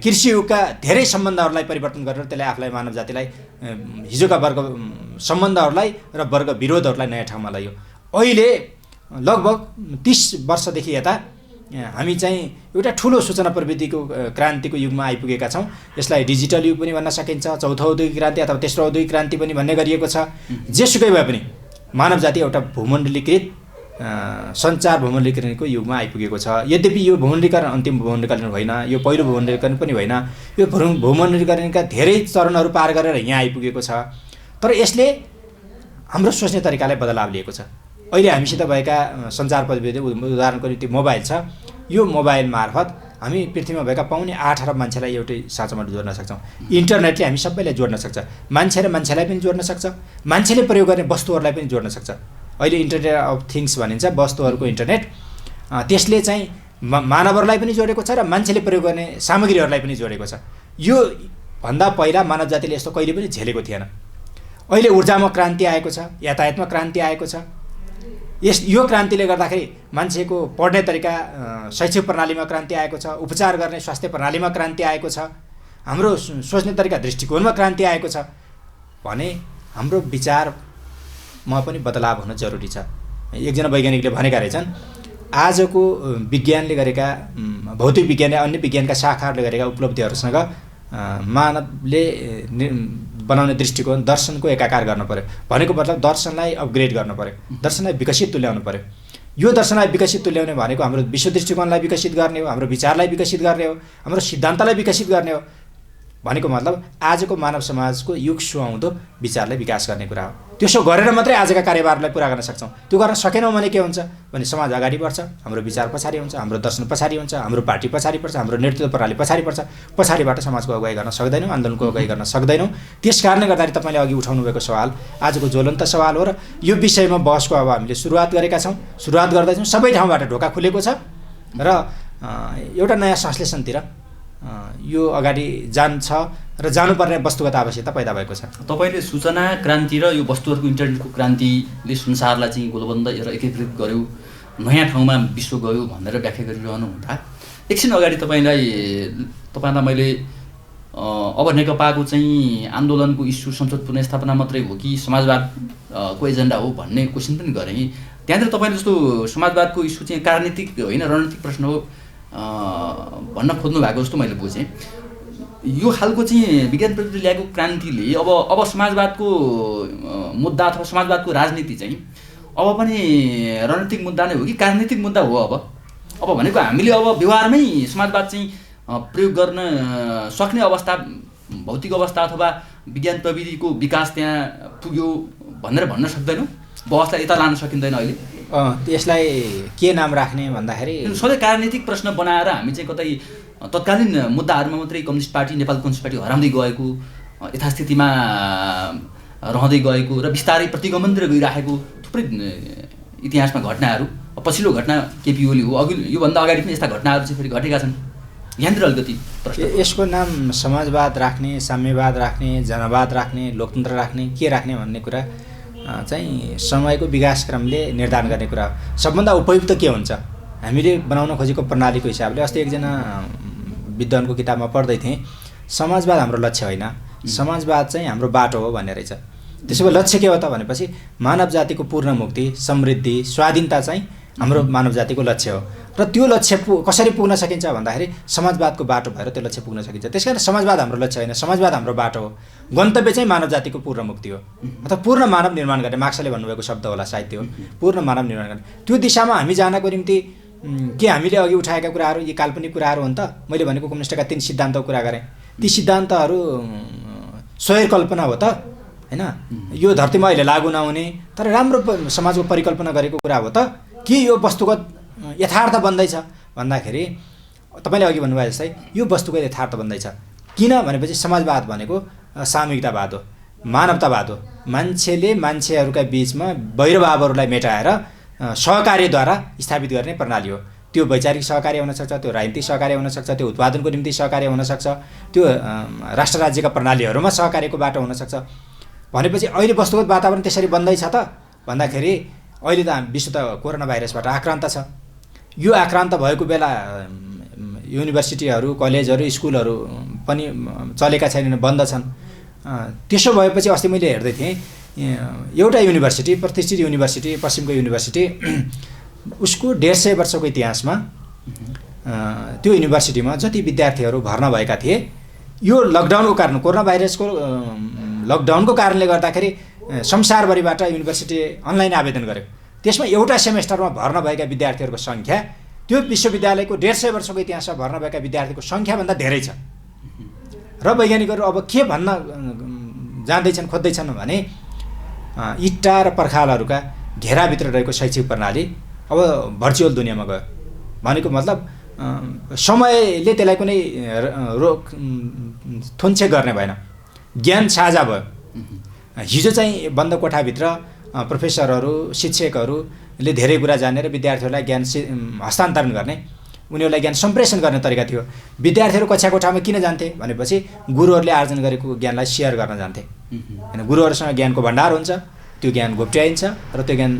[SPEAKER 2] कृषि युगका धेरै सम्बन्धहरूलाई परिवर्तन गरेर त्यसले आफूलाई, मानव जातिलाई, हिजोका वर्ग सम्बन्धहरूलाई र वर्ग विरोधहरूलाई नयाँ ठाउँमा ल्यायो। अहिले लगभग 30 वर्षदेखि यता हामी चाहिँ एउटा ठुलो सूचना प्रविधिको क्रान्तिको युगमा आइपुगेका छौँ। यसलाई डिजिटल युग पनि भन्न सकिन्छ, चौथो औद्योगिक क्रान्ति अथवा तेस्रो औद्योगिक क्रान्ति पनि भन्ने गरिएको छ। जेसुकै भए पनि मानव जाति एउटा भूमण्डलीकृत सञ्चार भूमण्डलीकरणको युगमा आइपुगेको छ। यद्यपि यो भूमण्डलीकरण अन्तिम भूमण्डलीकरण होइन, यो पहिलो भूमण्डलीकरण पनि होइन, यो भूमण्डलीकरणका धेरै चरणहरू पार गरेर यहाँ आइपुगेको छ। तर यसले हाम्रो सोच्ने तरिकालाई बदलाव लिएको छ। अहिले हामीसित भएका सञ्चार प्रविधि, उदाहरणको निम्ति मोबाइल छ। यो मोबाइल मार्फत हामी पृथ्वीमा भएका 8.5 अरब मान्छेलाई एउटै साँचोमा जोड्न सक्छौँ। इन्टरनेटले हामी सबैलाई जोड्न सक्छ। मान्छे र मान्छेलाई पनि जोड्न सक्छ, मान्छेले प्रयोग गर्ने वस्तुहरूलाई पनि जोड्न सक्छ। अहिले इन्टरनेट अफ थिङ्स भनिन्छ, वस्तुहरूको इन्टरनेट। त्यसले चाहिँ मानवहरूलाई पनि जोडेको छ र मान्छेले प्रयोग गर्ने सामग्रीहरूलाई पनि जोडेको छ। यो भन्दा पहिला मानव जातिले यस्तो कहिले पनि झेलेको थिएन। अहिले ऊर्जामा क्रान्ति आएको छ, यातायातमा क्रान्ति आएको छ। यो क्रान्तिले गर्दाखेरि मान्छेको पढ्ने तरिका, शैक्षिक प्रणालीमा क्रान्ति आएको छ, उपचार गर्ने स्वास्थ्य प्रणालीमा क्रान्ति आएको छ, हाम्रो सोच्ने तरिका, दृष्टिकोणमा क्रान्ति आएको छ भने हाम्रो विचारमा पनि बदलाव हुन जरुरी छ। एकजना वैज्ञानिकले भनेका रहेछन्, आजको विज्ञानले गरेका, भौतिक विज्ञानले अन्य विज्ञानका शाखाहरूले गरेका उपलब्धिहरूसँग मानवले बनाउने दृष्टिकोण, दर्शनको एकाकार गर्नु पर्यो। भनेको मतलब दर्शनलाई अपग्रेड गर्नु पर्यो, दर्शनलाई विकसित तुल्याउनु पर्यो। यो दर्शनलाई विकसित तुल्याउने भनेको हाम्रो विश्व दृष्टिकोणलाई विकसित गर्ने हो, हाम्रो विचारलाई विकसित गर्ने हो, हाम्रो सिद्धान्तलाई विकसित गर्ने हो। भनेको मतलब आजको मानव समाजको युग सुहाउँदो विचारलाई विकास गर्ने कुरा हो। त्यसो गरेर मात्रै आजका कार्यभारलाई पुरा गर्न सक्छौँ। त्यो गर्न सकेनौँ भने के हुन्छ भने समाज अगाडि बढ्छ, हाम्रो विचार पछाडि हुन्छ, हाम्रो दर्शन पछाडि हुन्छ, हाम्रो पार्टी पछाडि पर्छ, हाम्रो नेतृत्व प्रणाली पछाडि पर्छ। पछाडिबाट समाजको अगुवाई गर्न सक्दैनौँ, आन्दोलनको अगुवाई गर्न सक्दैनौँ। त्यस कारणले गर्दाखेरि तपाईँले अघि उठाउनु भएको सवाल आजको ज्वलन्त सवाल हो र यो विषयमा बहसको अब हामीले सुरुवात गरेका छौँ, सुरुवात गर्दैछौँ। सबै ठाउँबाट ढोका खुलेको छ र एउटा नयाँ संश्लेषणतिर यो अगाडि जान्छ र जानुपर्ने वस्तुगत आवश्यकता पैदा भएको छ।
[SPEAKER 1] तपाईँले सूचना क्रान्ति र यो वस्तुहरूको इन्टरनेटको क्रान्तिले संसारलाई चाहिँ गोलबन्द र एकीकृत गर्यो, नयाँ ठाउँमा विश्व गयो भनेर व्याख्या गरिरहनु हुँदा एकछिन अगाडि तपाईँलाई मैले अब नेकपाको चाहिँ आन्दोलनको इस्यु संसद पुनर्स्थापना मात्रै हो कि समाजवादको एजेन्डा हो भन्ने क्वेसन पनि गरेँ। त्यहाँनिर तपाईँले जस्तो समाजवादको इस्यु चाहिँ राजनीतिक होइन रणनीतिक प्रश्न हो भन्न खोज्नु भएको जस्तो मैले बुझेँ। यो खालको चाहिँ विज्ञान प्रविधि ल्याएको क्रान्तिले अब समाजवादको मुद्दा अथवा समाजवादको राजनीति चाहिँ अब पनि रणनीतिक मुद्दा नै हो कि राजनीतिक मुद्दा हो? अब भनेको हामीले अब व्यवहारमै समाजवाद चाहिँ प्रयोग गर्न सक्ने अवस्था, भौतिक अवस्था अथवा विज्ञान प्रविधिको विकास त्यहाँ पुग्यो भनेर भन्न सक्दैनौँ? बहसलाई यता लान सकिँदैन अहिले?
[SPEAKER 2] यसलाई के नाम राख्ने भन्दाखेरि
[SPEAKER 1] सधैँ राजनीतिक प्रश्न बनाएर हामी चाहिँ कतै तत्कालीन मुद्दाहरूमा मात्रै communist party, Nepal communist party हराउँदै गएको, यथास्थितिमा रहँदै गएको र बिस्तारै प्रतिगमनतिर गइराखेको थुप्रै इतिहासमा घटनाहरू, पछिल्लो घटना केपी ओली हो, अघि योभन्दा अगाडि पनि यस्ता घटनाहरू चाहिँ फेरि घटेका छन्। यहाँनिर अलिकति
[SPEAKER 2] यसको नाम समाजवाद राख्ने, साम्यवाद राख्ने, जनवाद राख्ने, लोकतन्त्र राख्ने, के राख्ने भन्ने कुरा चाहिँ समयको विकासक्रमले निर्धारण गर्ने कुरा हो। सबभन्दा उपयुक्त के हुन्छ हामीले बनाउन खोजेको प्रणालीको हिसाबले अस्ति एकजना विद्वानको किताबमा पढ्दै थिएँ, समाजवाद हाम्रो लक्ष्य होइन, समाजवाद चाहिँ हाम्रो बाटो हो भन्ने रहेछ। त्यसो भए लक्ष्य के हो त भनेपछि मानव जातिको पूर्ण मुक्ति, समृद्धि, स्वाधीनता चाहिँ हाम्रो मानव जातिको लक्ष्य हो र त्यो लक्ष्य कसरी पुग्न सकिन्छ भन्दाखेरि समाजवादको बाटो भएर त्यो लक्ष्य पुग्न सकिन्छ। त्यसकारण समाजवाद हाम्रो लक्ष्य होइन, समाजवाद हाम्रो बाटो हो। गन्तव्य चाहिँ मानव जातिको पूर्ण मुक्ति हो अथवा पूर्ण मानव निर्माण गर्ने, मार्क्सले भन्नुभएको शब्द होला साहित्य हो, पूर्ण मानव निर्माण गर्ने। त्यो दिशामा हामी जानको निम्ति के हामीले अघि उठाएका कुराहरू यी काल्पनिक कुराहरू हुन् त? मैले भनेको कम्युनिस्टका 3 सिद्धान्तको कुरा गरेँ। ती सिद्धान्तहरू स्वैर कल्पना हो त होइन? यो धरतीमा अहिले लागू नहुने तर राम्रो समाजको परिकल्पना गरेको कुरा हो त कि यो वस्तुगत यथार्थ बन्दैछ भन्दाखेरि तपाईँले अघि भन्नुभयो जस्तै यो वस्तुगत यथार्थ बन्दैछ। किन भनेपछि समाजवाद भनेको सामूहिकतावाद हो, मानवतावाद हो। मान्छेले मान्छेहरूका बिचमा वैरभावहरूलाई मेटाएर सहकार्यद्वारा स्थापित गर्ने प्रणाली हो। त्यो वैचारिक सहकार्य हुनसक्छ, त्यो राजनीतिक सहकार्य हुनसक्छ, त्यो उत्पादनको निम्ति सहकार्य हुनसक्छ, त्यो राष्ट्र राज्यका प्रणालीहरूमा सहकार्यको बाटो हुनसक्छ। भनेपछि अहिले वस्तुगत वातावरण त्यसरी बन्दैछ त भन्दाखेरि अहिले त विश्व त कोरोना भाइरसबाट आक्रान्त छ। यो आक्रान्त भएको बेला युनिभर्सिटीहरू, कलेजहरू, स्कुलहरू पनि चलेका छैनन्, बन्द छन्। त्यसो भएपछि अस्ति मैले हेर्दै थिएँ एउटा युनिभर्सिटी, प्रतिष्ठित युनिभर्सिटी, पश्चिमको युनिभर्सिटी, उसको 150 वर्षको इतिहासमा त्यो युनिभर्सिटीमा जति विद्यार्थीहरू भर्ना भएका थिए यो लकडाउनको कारण, कोरोना भाइरसको लकडाउनको कारणले गर्दाखेरि संसारभरिबाट युनिभर्सिटी अनलाइन आवेदन गर्यो। त्यसमा एउटा सेमेस्टरमा भर्ना भएका विद्यार्थीहरूको सङ्ख्या त्यो विश्वविद्यालयको 150 वर्षको इतिहासमा भर्ना भएका विद्यार्थीको सङ्ख्याभन्दा धेरै छ। र वैज्ञानिकहरू अब के भन्न जान्दैछन्, खोज्दैछन् भने इट्टा र पर्खालहरूका घेराभित्र रहेको शैक्षिक प्रणाली अब भर्चुअल दुनियाँमा गयो। भनेको मतलब समयले त्यसलाई कुनै थुन्छे गर्ने भएन, ज्ञान साझा भयो। हिजो चाहिँ बन्द कोठाभित्र प्रोफेसरहरू, शिक्षकहरूले धेरै कुरा जानेर विद्यार्थीहरूलाई ज्ञान हस्तान्तरण गर्ने, उनीहरूलाई ज्ञान सम्प्रेषण गर्ने तरिका थियो। विद्यार्थीहरू कक्षा कोठामा किन जान्थे भनेपछि गुरुहरूले आर्जन गरेको ज्ञानलाई सेयर गर्न जान्थे होइन। गुरुहरूसँग ज्ञानको भण्डार हुन्छ, त्यो ज्ञान घोप्ट्याइन्छ र त्यो ज्ञान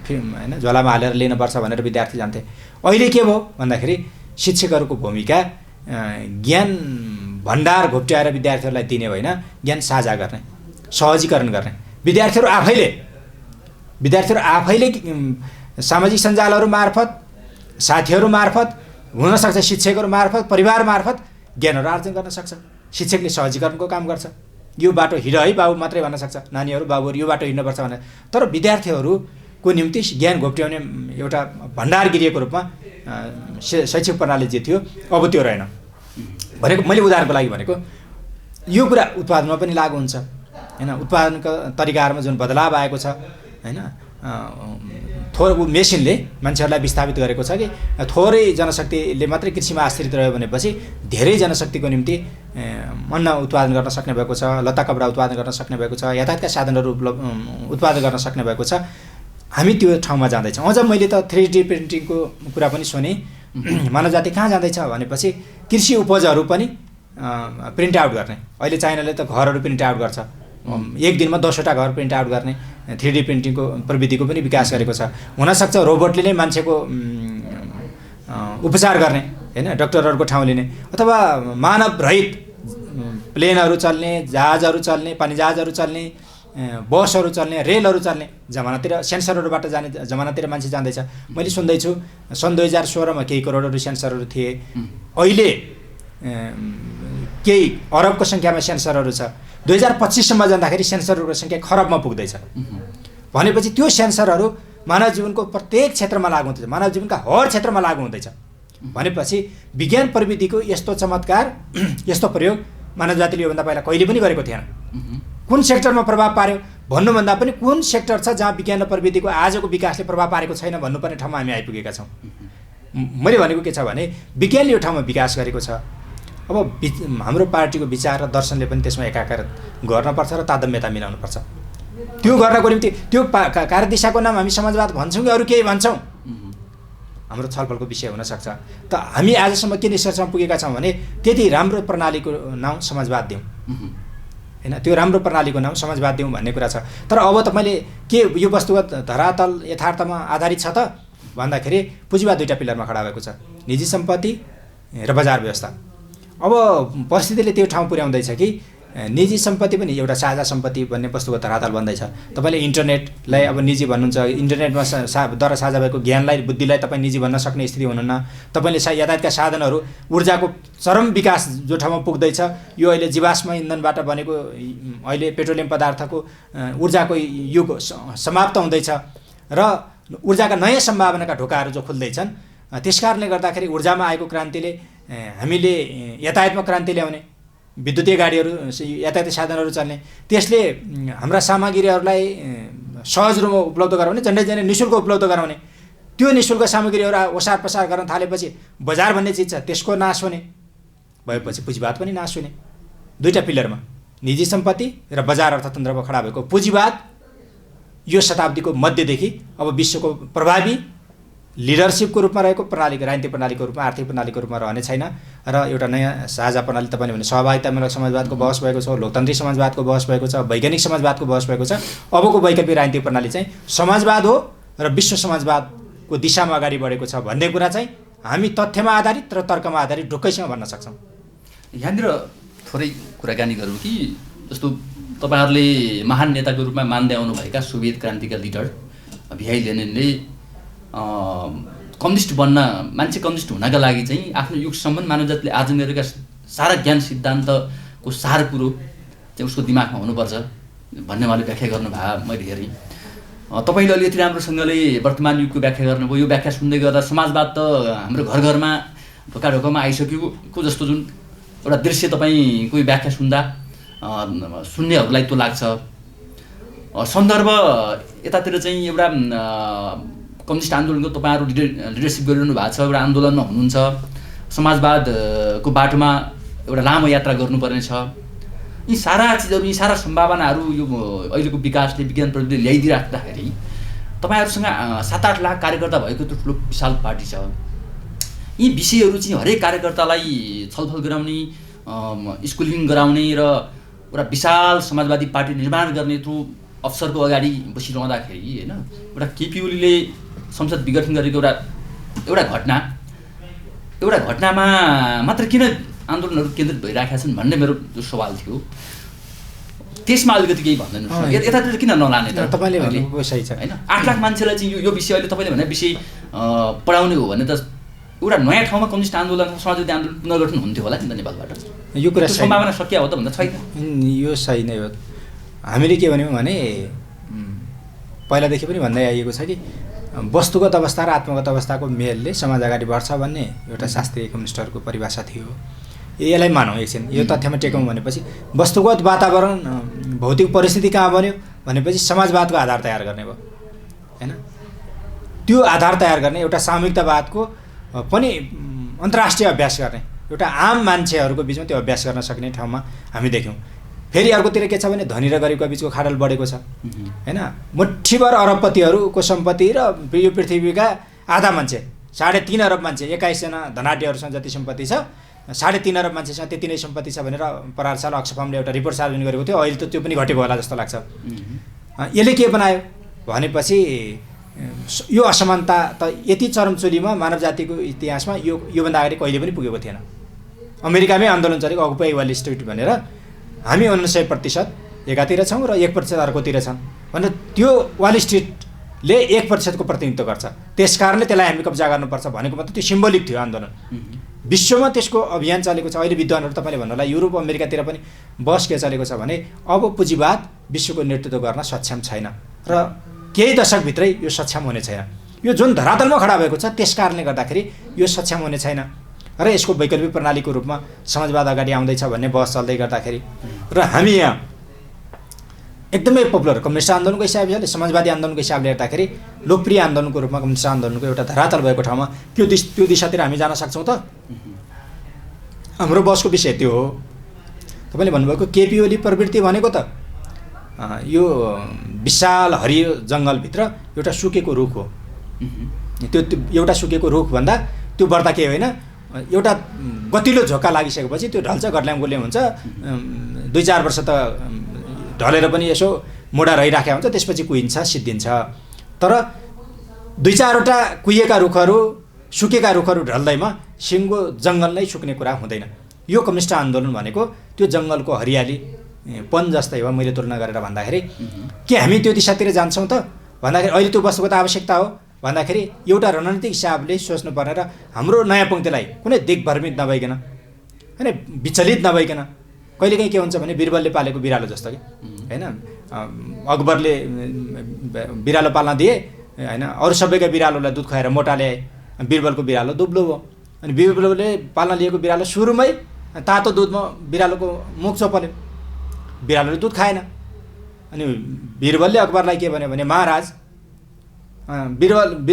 [SPEAKER 2] होइन झोलामा हालेर लिनुपर्छ भनेर विद्यार्थी जान्थे। अहिले के भयो भन्दाखेरि शिक्षकहरूको भूमिका ज्ञान भण्डार घोप्ट्याएर विद्यार्थीहरूलाई दिने होइन, ज्ञान साझा गर्ने, सहजीकरण गर्ने। विद्यार्थीहरू आफैले सामाजिक सञ्जालहरू मार्फत, साथीहरू मार्फत, हुनसक्छ शिक्षकहरू मार्फत, परिवार मार्फत ज्ञानहरू आर्जन गर्न सक्छ। शिक्षकले सहजीकरणको काम गर्छ। यो बाटो हिँड है बाबु मात्रै भन्न सक्छ, नानीहरू बाबुहरू यो बाटो हिँड्नुपर्छ भनेर। तर विद्यार्थीहरूको निम्ति ज्ञान घोप्ट्याउने एउटा भण्डार गिरिएको रूपमा शैक्षिक प्रणाली जे थियो अब त्यो रहेन। भनेको मैले उदाहरणको लागि भनेको यो कुरा उत्पादनमा पनि लागु हुन्छ हैन। उत्पादनका तरिकाहरूमा जुन बदलाव आएको छ हैन, थोरै मेसिनले मान्छेहरूलाई विस्थापित गरेको छ कि थोरै जनशक्तिले मात्रै कृषिमा आश्रित रह्यो भनेपछि धेरै जनशक्तिको निम्ति अन्न उत्पादन गर्न सक्ने भएको छ, लत्ता कपडा उत्पादन गर्न सक्ने भएको छ, यातायातका साधनहरू उत्पादन गर्न सक्ने भएको छ। हामी त्यो ठाउँमा जाँदैछौँ। अझ मैले त 3D प्रिन्टिङको कुरा पनि सुने। मानव जाति कहाँ जाँदैछ भनेपछि कृषि उपजहरू पनि प्रिन्ट आउट गर्ने। अहिले चाइनाले त घरहरू प्रिन्ट आउट गर्छ, एक दिनमा 10वटा घर प्रिन्ट आउट गर्ने 3D प्रिन्टिङको प्रविधिको पनि विकास गरेको छ। हुनसक्छ रोबोटले नै मान्छेको उपचार गर्ने हैन, डाक्टरहरूको ठाउँ लिने, अथवा मानव रहित प्लेनहरू चल्ने, जहाजहरू चल्ने, पानी जहाजहरू चल्ने, बसहरू चल्ने, रेलहरू चल्ने जमानातिर, सेन्सरहरूबाट जाने जमानातिर मान्छे जाँदैछ। मैले सुन्दैछु सन् 2016मा केही करोडहरू सेन्सरहरू थिए, अहिले केही अरबको सङ्ख्यामा सेन्सरहरू छ। 2025सम्म जाँदाखेरि सेन्सरहरूको सङ्ख्या खरबमा पुग्दैछ। भनेपछि त्यो सेन्सरहरू मानव जीवनको प्रत्येक क्षेत्रमा लागु हुँदैछ, मानव जीवनका हर क्षेत्रमा लागु हुँदैछ। भनेपछि विज्ञान प्रविधिको यस्तो चमत्कार, यस्तो प्रयोग मानव जातिले योभन्दा पहिला कहिले पनि गरेको थिएन। कुन सेक्टरमा प्रभाव पार्यो भन्नुभन्दा पनि कुन सेक्टर छ जहाँ विज्ञान र प्रविधिको आजको विकासले प्रभाव पारेको छैन भन्नुपर्ने ठाउँमा हामी आइपुगेका छौँ। मैले भनेको के छ भने विज्ञानले यो ठाउँमा विकास गरेको छ। अब हाम्रो पार्टीको विचार र दर्शनले पनि त्यसमा एकाकार गर्नुपर्छ र तादम्यता मिलाउनुपर्छ। त्यो गर्नको निम्ति त्यो कार्यदिशाको नाम हामी समाजवाद भन्छौँ कि अरू केही भन्छौँ, हाम्रो छलफलको विषय हुनसक्छ। त हामी आजसम्म के निष्कर्षमा पुगेका छौँ भने त्यति राम्रो प्रणालीको नाउँ समाजवाद दिउँ हैन, त्यो राम्रो प्रणालीको नाम समाजवाद दिउँ भन्ने कुरा छ। तर अब तपाईँले के यो वस्तुगत धरातल यथार्थमा आधारित छ त भन्दाखेरि पुँजीवाद दुईवटा पिलरमा खडा भएको छ, निजी सम्पत्ति र बजार व्यवस्था। अब परिस्थितिले त्यो ठाउँ पुर्याउँदैछ कि निजी सम्पत्ति पनि एउटा साझा सम्पत्ति भन्ने वस्तुको धरातल बन्दैछ। तपाईँले इन्टरनेटलाई अब निजी भन्नुहुन्छ, इन्टरनेटमा द्वारा साझा भएको ज्ञानलाई, बुद्धिलाई तपाईँ निजी भन्न सक्ने स्थिति हुनुहुन्न। तपाईँले यातायातका साधनहरू, ऊर्जाको चरम विकास जो ठाउँमा पुग्दैछ, यो अहिले जीवाश्म इन्धनबाट बनेको अहिले पेट्रोलियम पदार्थको ऊर्जाको युग समाप्त हुँदैछ र ऊर्जाका नयाँ सम्भावनाका ढोकाहरू जो खुल्दैछन्, त्यस कारणले गर्दाखेरि ऊर्जामा आएको क्रान्तिले हामीले यातायातमा क्रान्ति ल्याउने, विद्युतीय गाडीहरू, यातायात साधनहरू चल्ने, त्यसले हाम्रा सामग्रीहरूलाई सहज रूपमा उपलब्ध गराउने, झन्डै निःशुल्क उपलब्ध गराउने। त्यो निःशुल्क सामग्रीहरू ओसार पसार गर्न थालेपछि बजार भन्ने चिज छ, त्यसको नाश हुने भएपछि पुँजीवाद पनि नाश हुने। दुईवटा पिलरमा निजी सम्पत्ति र बजार अर्थतन्त्रमा खडा भएको पुँजीवाद यो शताब्दीको मध्यदेखि अब विश्वको प्रभावी लिडरसिपको रूपमा रहेको प्रणालीको, राजनीतिक प्रणालीको रूपमा, आर्थिक प्रणालीको रूपमा रहने छैन र एउटा नयाँ साझा प्रणाली, तपाईँले भने सहभागितामूलक समाजवादको बहस भएको छ, लोकतान्त्रिक समाजवादको बहस भएको छ, वैज्ञानिक समाजवादको बहस भएको छ। अबको वैकल्पिक राजनीतिक प्रणाली चाहिँ समाजवाद हो र विश्व समाजवादको दिशामा अगाडि बढेको छ भन्ने कुरा चाहिँ हामी तथ्यमा आधारित र तर्कमा आधारित ढुक्कैसँग भन्न सक्छौँ।
[SPEAKER 1] यहाँनिर थोरै कुराकानी गरौँ कि जस्तो तपाईँहरूले महान नेताको रूपमा मान्दै आउनुभएका सोभियत क्रान्तिका लिडर भिआई लेनिनले कम्युनिस्ट बन्न, मान्छे कम्युनिस्ट हुनका लागि चाहिँ आफ्नो युगसम्म मानव जातिले आर्जन गरेका सारा ज्ञान सिद्धान्तको सार कुरो चाहिँ उसको दिमागमा हुनुपर्छ भन्ने उहाँले व्याख्या गर्नुभयो। मैले हेरेँ तपाईँले अलि यति राम्रोसँगले वर्तमान युगको व्याख्या गर्नुभयो। यो व्याख्या सुन्दै गर्दा समाजवाद त हाम्रो घर घरमा ढोका ढोकामा आइसकेको जस्तो जुन एउटा दृश्य तपाईँको व्याख्या सुन्दा सुन्नेहरूलाई त्यो लाग्छ। सन्दर्भ यतातिर चाहिँ एउटा कम्युनिस्ट आन्दोलनको तपाईँहरू लिडरसिप गरिरहनु भएको छ, एउटा आन्दोलनमा हुनुहुन्छ, समाजवादको बाटोमा एउटा लामो यात्रा गर्नुपर्ने छ। यी सारा चिजहरू, यी सारा सम्भावनाहरू यो अहिलेको विकासले, विज्ञान प्रविधिले ल्याइदिइराख्दाखेरि तपाईँहरूसँग 7-8 लाख कार्यकर्ता भएको त्यो ठुलो विशाल पार्टी छ। यी विषयहरू चाहिँ हरेक कार्यकर्तालाई छलफल गराउने, स्कुलिङ गराउने र एउटा विशाल समाजवादी पार्टी निर्माण गर्ने त्यो अवसरको अगाडि बसिरहँदाखेरि होइन, एउटा केपी ओलीले संसद विघटन गरेको एउटा घटनामा मात्र किन आन्दोलनहरू केन्द्रित भइरहेका छन् भन्ने मेरो जो सवाल थियो, त्यसमा अलिकति केही भन्दैनस्, यतातिर किन नलाने त?
[SPEAKER 2] तपाईँले भनेको सही छ
[SPEAKER 1] होइन। 8 लाख मान्छेलाई चाहिँ यो विषय, अहिले तपाईँले भने विषय पढाउने हो भने त एउटा नयाँ ठाउँमा कम्युनिस्ट आन्दोलन, समाजवादी आन्दोलन पुनर्गठन हुन्थ्यो होला नि त नेपालबाट।
[SPEAKER 2] यो कुरा
[SPEAKER 1] सम्भावना सकिया हो त भन्दा छैन।
[SPEAKER 2] यो सही नै हो। हामीले के भन्यौँ भने पहिलादेखि पनि भन्दै आइएको छ कि वस्तुगत अवस्था र आत्मगत अवस्थाको मेलले समाज अगाडि बढ्छ भन्ने एउटा शास्त्रीय कम्युनिस्टहरूको परिभाषा थियो। यसलाई मानौँ एकछिन, यो तथ्यमा टेकौँ भनेपछि वस्तुगत वातावरण भौतिक परिस्थिति कहाँ बन्यो भनेपछि समाजवादको आधार तयार गर्ने भयो हैन। त्यो आधार तयार गर्ने एउटा सामूहिकतावादको पनि अन्तर्राष्ट्रिय अभ्यास गर्ने एउटा आम मान्छेहरूको बिचमा त्यो अभ्यास गर्न सक्ने ठाउँमा हामी देख्यौँ। फेरि अर्कोतिर के छ भने धनी र गरिबको बिचको खाडल बढेको छ हैन। मुठ्ठीभर अरबपतिहरूको सम्पत्ति र यो पृथ्वीका आधा मान्छे 3.5 अरब मान्छे 21 जना धनाढ्यहरूसँग जति सम्पत्ति छ 3.5 अरब मान्छेसँग त्यति नै सम्पत्ति छ भनेर परार साल अक्सफामले एउटा रिपोर्ट सार्वजनिक गरेको थियो। अहिले त त्यो पनि घटेको होला जस्तो लाग्छ। यसले के बनायो भनेपछि यो असमानता त यति चरमचुलीमा मानव जातिको इतिहासमा योभन्दा अगाडि कहिले पनि पुगेको थिएन। अमेरिकामै आन्दोलन चलेको अकुपाई वाल स्ट्रिट भनेर हामी 99% एकातिर छौँ र 1% अर्कोतिर छन् भनेर त्यो वाल स्ट्रिटले 1% को प्रतिनिधित्व गर्छ। त्यस कारणले त्यसलाई हामी कब्जा गर्नुपर्छ भनेको मात्र त्यो सिम्बोलिक थियो आन्दोलन। विश्वमा त्यसको अभियान चलेको छ। अहिले विद्वानहरू तपाईँले भन्नुलाई युरोप अमेरिकातिर पनि बहस के चलेको छ भने अब पुँजीवाद विश्वको नेतृत्व गर्न सक्षम छैन र केही दशकभित्रै यो सक्षम हुने छैन। यो जुन धरातलमा खडा भएको छ त्यस कारणले गर्दाखेरि यो सक्षम हुने छैन र यसको वैकल्पिक प्रणालीको रूपमा समाजवाद अगाडि आउँदैछ भन्ने बहस चल्दै गर्दाखेरि र हामी यहाँ एकदमै पपुलर कम्युनिस्ट आन्दोलनको हिसाबले समाजवादी आन्दोलनको हिसाबले हेर्दाखेरि लोकप्रिय आन्दोलनको रूपमा कम्युनिस्ट आन्दोलनको एउटा धरातल भएको ठाउँमा त्यो दिशातिर हामी जान सक्छौँ त? हाम्रो बहसको विषय त्यो हो। तपाईँले भन्नुभएको केपी ओली प्रवृत्ति भनेको त यो विशाल हरियो जङ्गलभित्र एउटा सुकेको रुख हो। त्यो एउटा सुकेको रुख भन्दा त्यो बढ्दा के होइन, एउटा गतिलो झोक्का लागिसकेपछि त्यो ढल्छ, गड्ल्याङ गुल्याङ हुन्छ, 2-4 वर्ष त ढलेर पनि यसो मोडा रहिराखेको हुन्छ, त्यसपछि कुहिन्छ, सिद्धिन्छ। तर 2-4वटा कुहिएका रुखहरू सुकेका रुखहरू ढल्दैमा सिङ्गो जङ्गल नै सुक्ने कुरा हुँदैन। यो कम्युनिस्ट आन्दोलन भनेको त्यो जङ्गलको हरियाली पन जस्तै हो। मैले तुलना गरेर भन्दाखेरि के हामी त्यो दिशातिर जान्छौँ त भन्दाखेरि अहिले त्यो वस्तुको त आवश्यकता हो भन्दाखेरि एउटा रणनीतिक हिसाबले सोच्नुपर्ने र हाम्रो नयाँ पङ्क्तिलाई कुनै दिग्भ्रमित नभइकन होइन, विचलित नभइकन कहिलेकाहीँ के हुन्छ भने बिरबलले पालेको बिरालो जस्तो कि होइन। अकबरले बिरालो पाल्न दिए होइन, अरू सबैका बिरालोलाई दुध खुवाएर मोटा ल्याए, बिरबलको बिरालो दुब्लो भयो। अनि बिरबलले पाल्न लिएको बिरालो सुरुमै तातो दुधमा बिरालोको मुख चोपल्यो, बिरालोले दुध खाएन। अनि बिरबलले अकबरलाई के भन्यो भने महाराज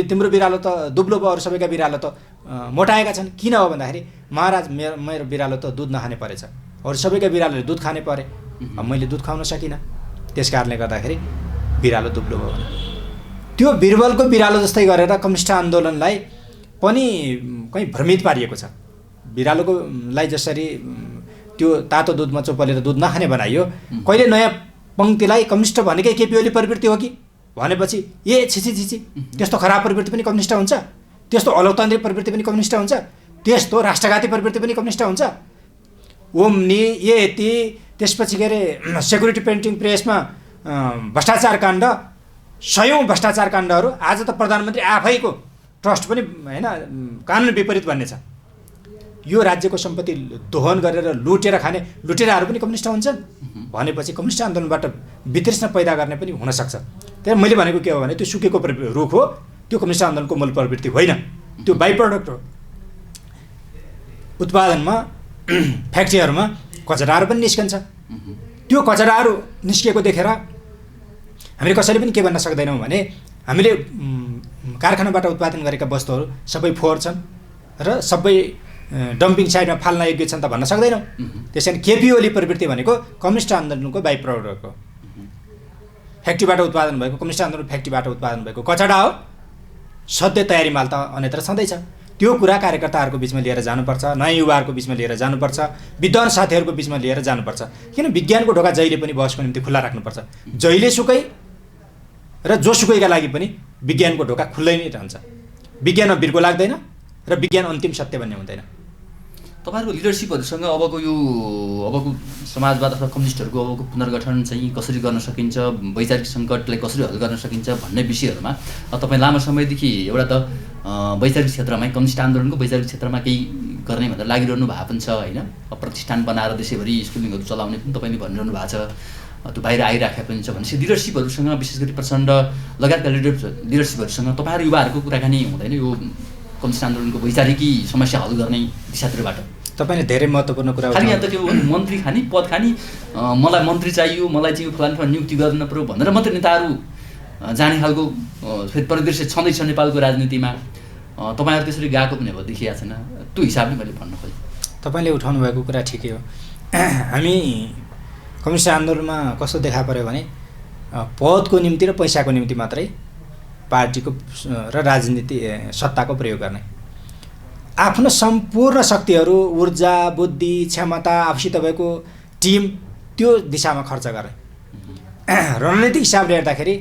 [SPEAKER 2] तिम्रो बिरालो त दुब्लो भयो, अरू सबैका बिरालो त मोटाएका छन्, किन हो भन्दाखेरि महाराज मेरो बिरालो त दुध नखाने परेछ, अरू सबैका बिरालोले दुध खाने परे, मैले दुध खुवाउन सकिनँ, त्यस कारणले गर्दाखेरि बिरालो दुब्लो भयो। त्यो बिरबलको बिरालो जस्तै गरेर कम्युनिस्ट आन्दोलनलाई पनि कहीँ भ्रमित पारिएको छ। बिरालोको लाई जसरी त्यो तातो दुधमा चोपलेर दुध नखाने बनाइयो, कहिले नयाँ पङ्क्तिलाई कम्युनिस्ट भनेकै केपी ओली प्रवृत्ति हो कि भनेपछि ए छिछि त्यस्तो खराब प्रवृत्ति पनि कम्युनिस्ट हुन्छ, त्यस्तो अलोकतान्त्रिक प्रवृत्ति पनि कम्युनिस्ट हुन्छ, त्यस्तो राष्ट्रघाती प्रवृत्ति पनि कम्युनिस्ट हुन्छ। ओम्नी यति त्यसपछि के अरे सेक्युरिटी प्रिन्टिङ प्रेसमा भ्रष्टाचार काण्ड, 100औं भ्रष्टाचार काण्डहरू, आज त प्रधानमन्त्री आफैको ट्रस्ट पनि होइन कानुन विपरीत भन्ने छ। यो राज्यको सम्पत्ति दोहन गरेर लुटेर खाने लुटेराहरू पनि कम्युनिस्ट हुन्छन् भनेपछि कम्युनिस्ट आन्दोलनबाट वितृष्णा पैदा गर्ने पनि हुनसक्छ। त्यही मैले भनेको के हो भने त्यो सुकेको रुख हो, त्यो कम्युनिस्ट आन्दोलनको मूल प्रवृत्ति होइन, त्यो बाई प्रडक्ट हो। उत्पादनमा फ्याक्ट्रीहरूमा कचराहरू पनि निस्कन्छ, त्यो कचराहरू निस्किएको देखेर हामीले कसैले पनि के भन्न सक्दैनौँ भने हामीले कारखानाबाट उत्पादन गरेका वस्तुहरू सबै फोहोर छन् र सबै डम्पिङ साइडमा फाल्न योग्य छन् त भन्न सक्दैनौँ। त्यसैले केपी ओली प्रवृत्ति भनेको कम्युनिस्ट आन्दोलनको बाई प्रडक्ट हो। फ्याक्ट्रीबाट उत्पादन भएको, कम्युनिस्ट आन्दोलन फ्याक्ट्रीबाट उत्पादन भएको कचडा हो, सधैँ तयारी माल त अन्यत्र छँदैछ। त्यो कुरा कार्यकर्ताहरूको बिचमा लिएर जानुपर्छ, नयाँ युवाहरूको बिचमा लिएर जानुपर्छ, विद्वान साथीहरूको बिचमा लिएर जानुपर्छ। किन विज्ञानको ढोका जहिले पनि बहसको निम्ति खुल्ला राख्नुपर्छ। जहिले सुकै र जोसुकैका लागि पनि विज्ञानको ढोका खुल्लै नै रहन्छ। विज्ञानमा बिर्को लाग्दैन र विज्ञान अन्तिम सत्य भन्ने हुँदैन।
[SPEAKER 1] तपाईँहरूको लिडरसिपहरूसँग अबको समाजवाद अथवा कम्युनिस्टहरूको अबको पुनर्गठन चाहिँ कसरी गर्न सकिन्छ, वैचारिक सङ्कटलाई कसरी हल गर्न सकिन्छ भन्ने विषयहरूमा तपाईँ लामो समयदेखि एउटा त वैचारिक क्षेत्रमा कम्युनिस्ट आन्दोलनको वैचारिक क्षेत्रमा केही गर्ने भनेर लागिरहनु भएको पनि छ होइन। प्रतिष्ठान बनाएर देशैभरि स्कुलिङहरू चलाउने पनि तपाईँले भनिरहनु भएको छ, त्यो बाहिर आइराखेको पनि छ भनेपछि लिडरसिपहरूसँग विशेष गरी प्रचण्ड लगायतका लिडरसिपहरूसँग तपाईँहरू युवाहरूको कुराकानी हुँदैन यो कम्युनिस्ट आन्दोलनको वैचारिकी समस्या हल गर्ने दिशातिरबाट?
[SPEAKER 2] तपाईँले धेरै महत्त्वपूर्ण कुरा
[SPEAKER 1] खालि यहाँ त के भन्नु मन्त्री खाने पद खाने मलाई मन्त्री चाहियो मलाई चाहिँ फलानी ठाउँमा नियुक्ति गर्न पर्यो भनेर मात्रै नेताहरू जाने खालको फेरि परिदृश्य छँदैछ नेपालको राजनीतिमा। तपाईँहरू त्यसरी गएको पनि अब देखिएको छैन। त्यो हिसाबले मैले भन्नु खोजेँ।
[SPEAKER 2] तपाईँले उठाउनु भएको कुरा ठिकै हो। हामी कम्युनिस्ट आन्दोलनमा कस्तो देखा पर्यो भने पदको निम्ति र पैसाको निम्ति मात्रै पार्टीको र राजनीति सत्ताको प्रयोग गर्ने, आफ्नो सम्पूर्ण शक्तिहरू, ऊर्जा, बुद्धि, क्षमता, आफूसित भएको टिम त्यो दिशामा खर्च गर्ने। रणनीतिक हिसाबले हेर्दाखेरि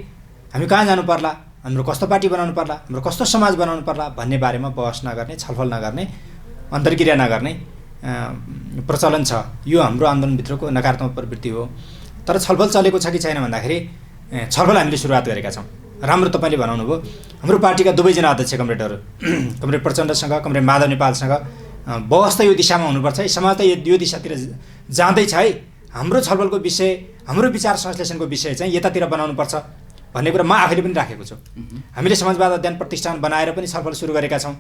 [SPEAKER 2] हामी कहाँ जानु पर्ला, हाम्रो कस्तो पार्टी बनाउनु पर्ला, हाम्रो कस्तो समाज बनाउनु पर्ला भन्ने बारेमा बहस नगर्ने, छलफल नगर्ने, अन्तर्क्रिया नगर्ने प्रचलन छ। यो हाम्रो आन्दोलनभित्रको नकारात्मक प्रवृत्ति हो। तर छलफल चलेको छ कि छैन भन्दाखेरि छलफल हामीले सुरुवात गरेका छौँ। राम्रो तपाईँले भनाउनु भयो, हाम्रो पार्टीका दुवैजना अध्यक्ष कमरेडहरू, कमरेड प्रचण्डसँग, कमरेड माधव नेपालसँग बहस त यो दिशामा हुनुपर्छ है, समाज त यो दिशातिर जाँदैछ है, हाम्रो छलफलको विषय, हाम्रो विचार संश्लेषणको विषय चाहिँ यतातिर बनाउनुपर्छ भन्ने कुरा म आफैले पनि राखेको छु। हामीले समाजवाद अध्ययन प्रतिष्ठान बनाएर पनि छलफल सुरु गरेका छौँ।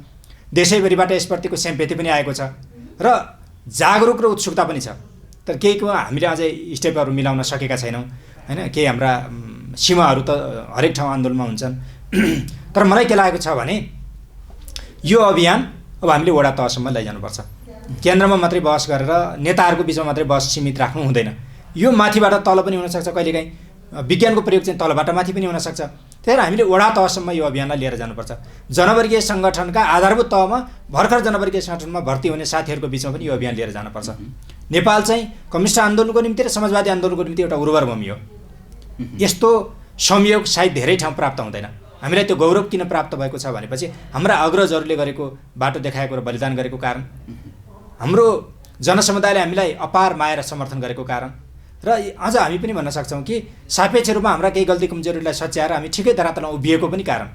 [SPEAKER 2] देशैभरिबाट यसप्रतिको सेम्पेथी पनि आएको छ र जागरुक र उत्सुकता पनि छ। तर केहीको हामीले अझै स्टेपहरू मिलाउन सकेका छैनौँ होइन। केही हाम्रा सीमाहरू त हरेक ठाउँ आन्दोलनमा हुन्छन्। तर मलाई के लागेको छ भने यो अभियान अब हामीले वडा तहसम्म लैजानुपर्छ। केन्द्रमा मात्रै बहस गरेर नेताहरूको बिचमा मात्रै बहस सीमित राख्नु हुँदैन। यो माथिबाट तल पनि हुनसक्छ, कहिलेकाहीँ विज्ञानको प्रयोग चाहिँ तलबाट माथि पनि हुनसक्छ। त्यही भएर हामीले वडा तहसम्म यो अभियानलाई लिएर जानुपर्छ। जनवर्गीय सङ्गठनका आधारभूत तहमा भर्खर जनवर्गीय सङ्गठनमा भर्ती हुने साथीहरूको बिचमा पनि यो अभियान लिएर जानुपर्छ। नेपाल चाहिँ कम्युनिस्ट आन्दोलनको निम्ति र समाजवादी आन्दोलनको निम्ति एउटा उर्वर भूमि हो। यस्तो संयोग सायद धेरै ठाउँ प्राप्त हुँदैन। हामीलाई त्यो गौरव किन प्राप्त भएको छ भनेपछि हाम्रा अग्रजहरूले गरेको बाटो देखाएको र बलिदान गरेको कारण, हाम्रो जनसमुदायले हामीलाई अपार माया र समर्थन गरेको कारण, र अझ हामी पनि भन्न सक्छौँ कि सापेक्ष रूपमा हाम्रा केही गल्ती कमजोरीलाई सच्याएर हामी ठिकै धरातलमा उभिएको पनि कारण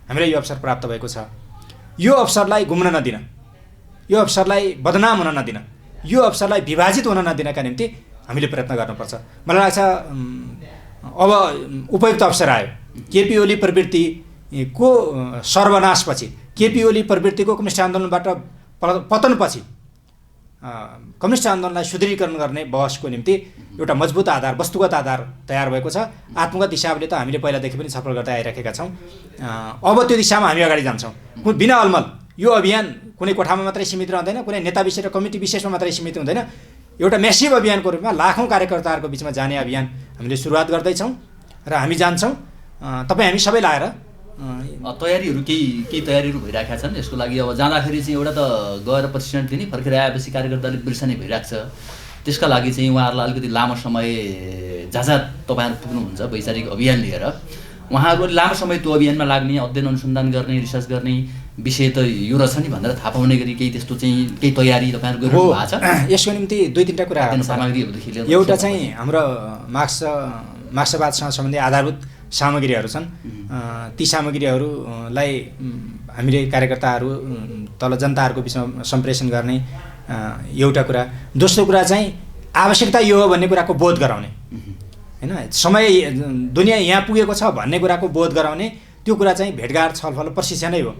[SPEAKER 2] हामीलाई यो अवसर प्राप्त भएको छ। यो अवसरलाई गुम्न नदिन, यो अवसरलाई बदनाम हुन नदिन, यो अवसरलाई विभाजित हुन नदिनका निम्ति हामीले प्रयत्न गर्नुपर्छ। मलाई लाग्छ अब उपयुक्त अवसर आयो। केपी ओली प्रवृत्तिको सर्वनाशपछि, केपी ओली प्रवृत्तिको कम्युनिस्ट आन्दोलनबाट पतनपछि कम्युनिस्ट आन्दोलनलाई सुदृढीकरण गर्ने बहसको निम्ति एउटा मजबुत आधार, वस्तुगत आधार तयार भएको छ। आत्मगत हिसाबले त हामीले पहिलादेखि पनि छलफल गर्दै आइरहेका छौँ। अब त्यो दिशामा हामी अगाडि जान्छौँ। बिना अलमल यो अभियान कुनै कोठामा मात्रै सीमित रहँदैन, कुनै नेता विशेष र कमिटी विशेषमा मात्रै सीमित हुँदैन। एउटा मेसिभ अभियानको रूपमा लाखौँ कार्यकर्ताहरूको बिचमा जाने अभियान हामीले सुरुवात गर्दैछौँ र हामी जान्छौँ। तपाईँ हामी सबै लाएर
[SPEAKER 1] तयारीहरू केही तयारीहरू भइरहेका छन् यसको लागि। अब जाँदाखेरि चाहिँ एउटा त गएर प्रशिक्षण दिने, फर्केर आएपछि कार्यकर्ताले बिर्सने भइरहेको छ। त्यसका लागि चाहिँ उहाँहरूलाई अलिकति लामो समय जहाँ तपाईँहरू पुग्नुहुन्छ वैचारिक अभियान लिएर, उहाँहरूले लामो समय त्यो अभियानमा लाग्ने, अध्ययन अनुसन्धान गर्ने, रिसर्च गर्ने विषय त यो रहेछ नि भनेर थाहा पाउने गरी केही त्यस्तो चाहिँ केही तयारी तपाईँहरू गरिरहनु भएको छ?
[SPEAKER 2] यसको निम्ति दुई तिनवटा कुरा
[SPEAKER 1] सामग्रीहरूदेखि लिएर
[SPEAKER 2] एउटा चाहिँ हाम्रो मार्क्सवादसँग सम्बन्धी आधारभूत सामग्रीहरू छन्। ती सामग्रीहरूलाई हामीले कार्यकर्ताहरू तल जनताहरूको बिचमा सम्प्रेषण गर्ने एउटा कुरा। दोस्रो कुरा चाहिँ आवश्यकता यो हो भन्ने कुराको बोध गराउने होइन। समय दुनियाँ यहाँ पुगेको छ भन्ने कुराको बोध गराउने, त्यो कुरा चाहिँ भेटघाट, छलफल, प्रशिक्षणै हो,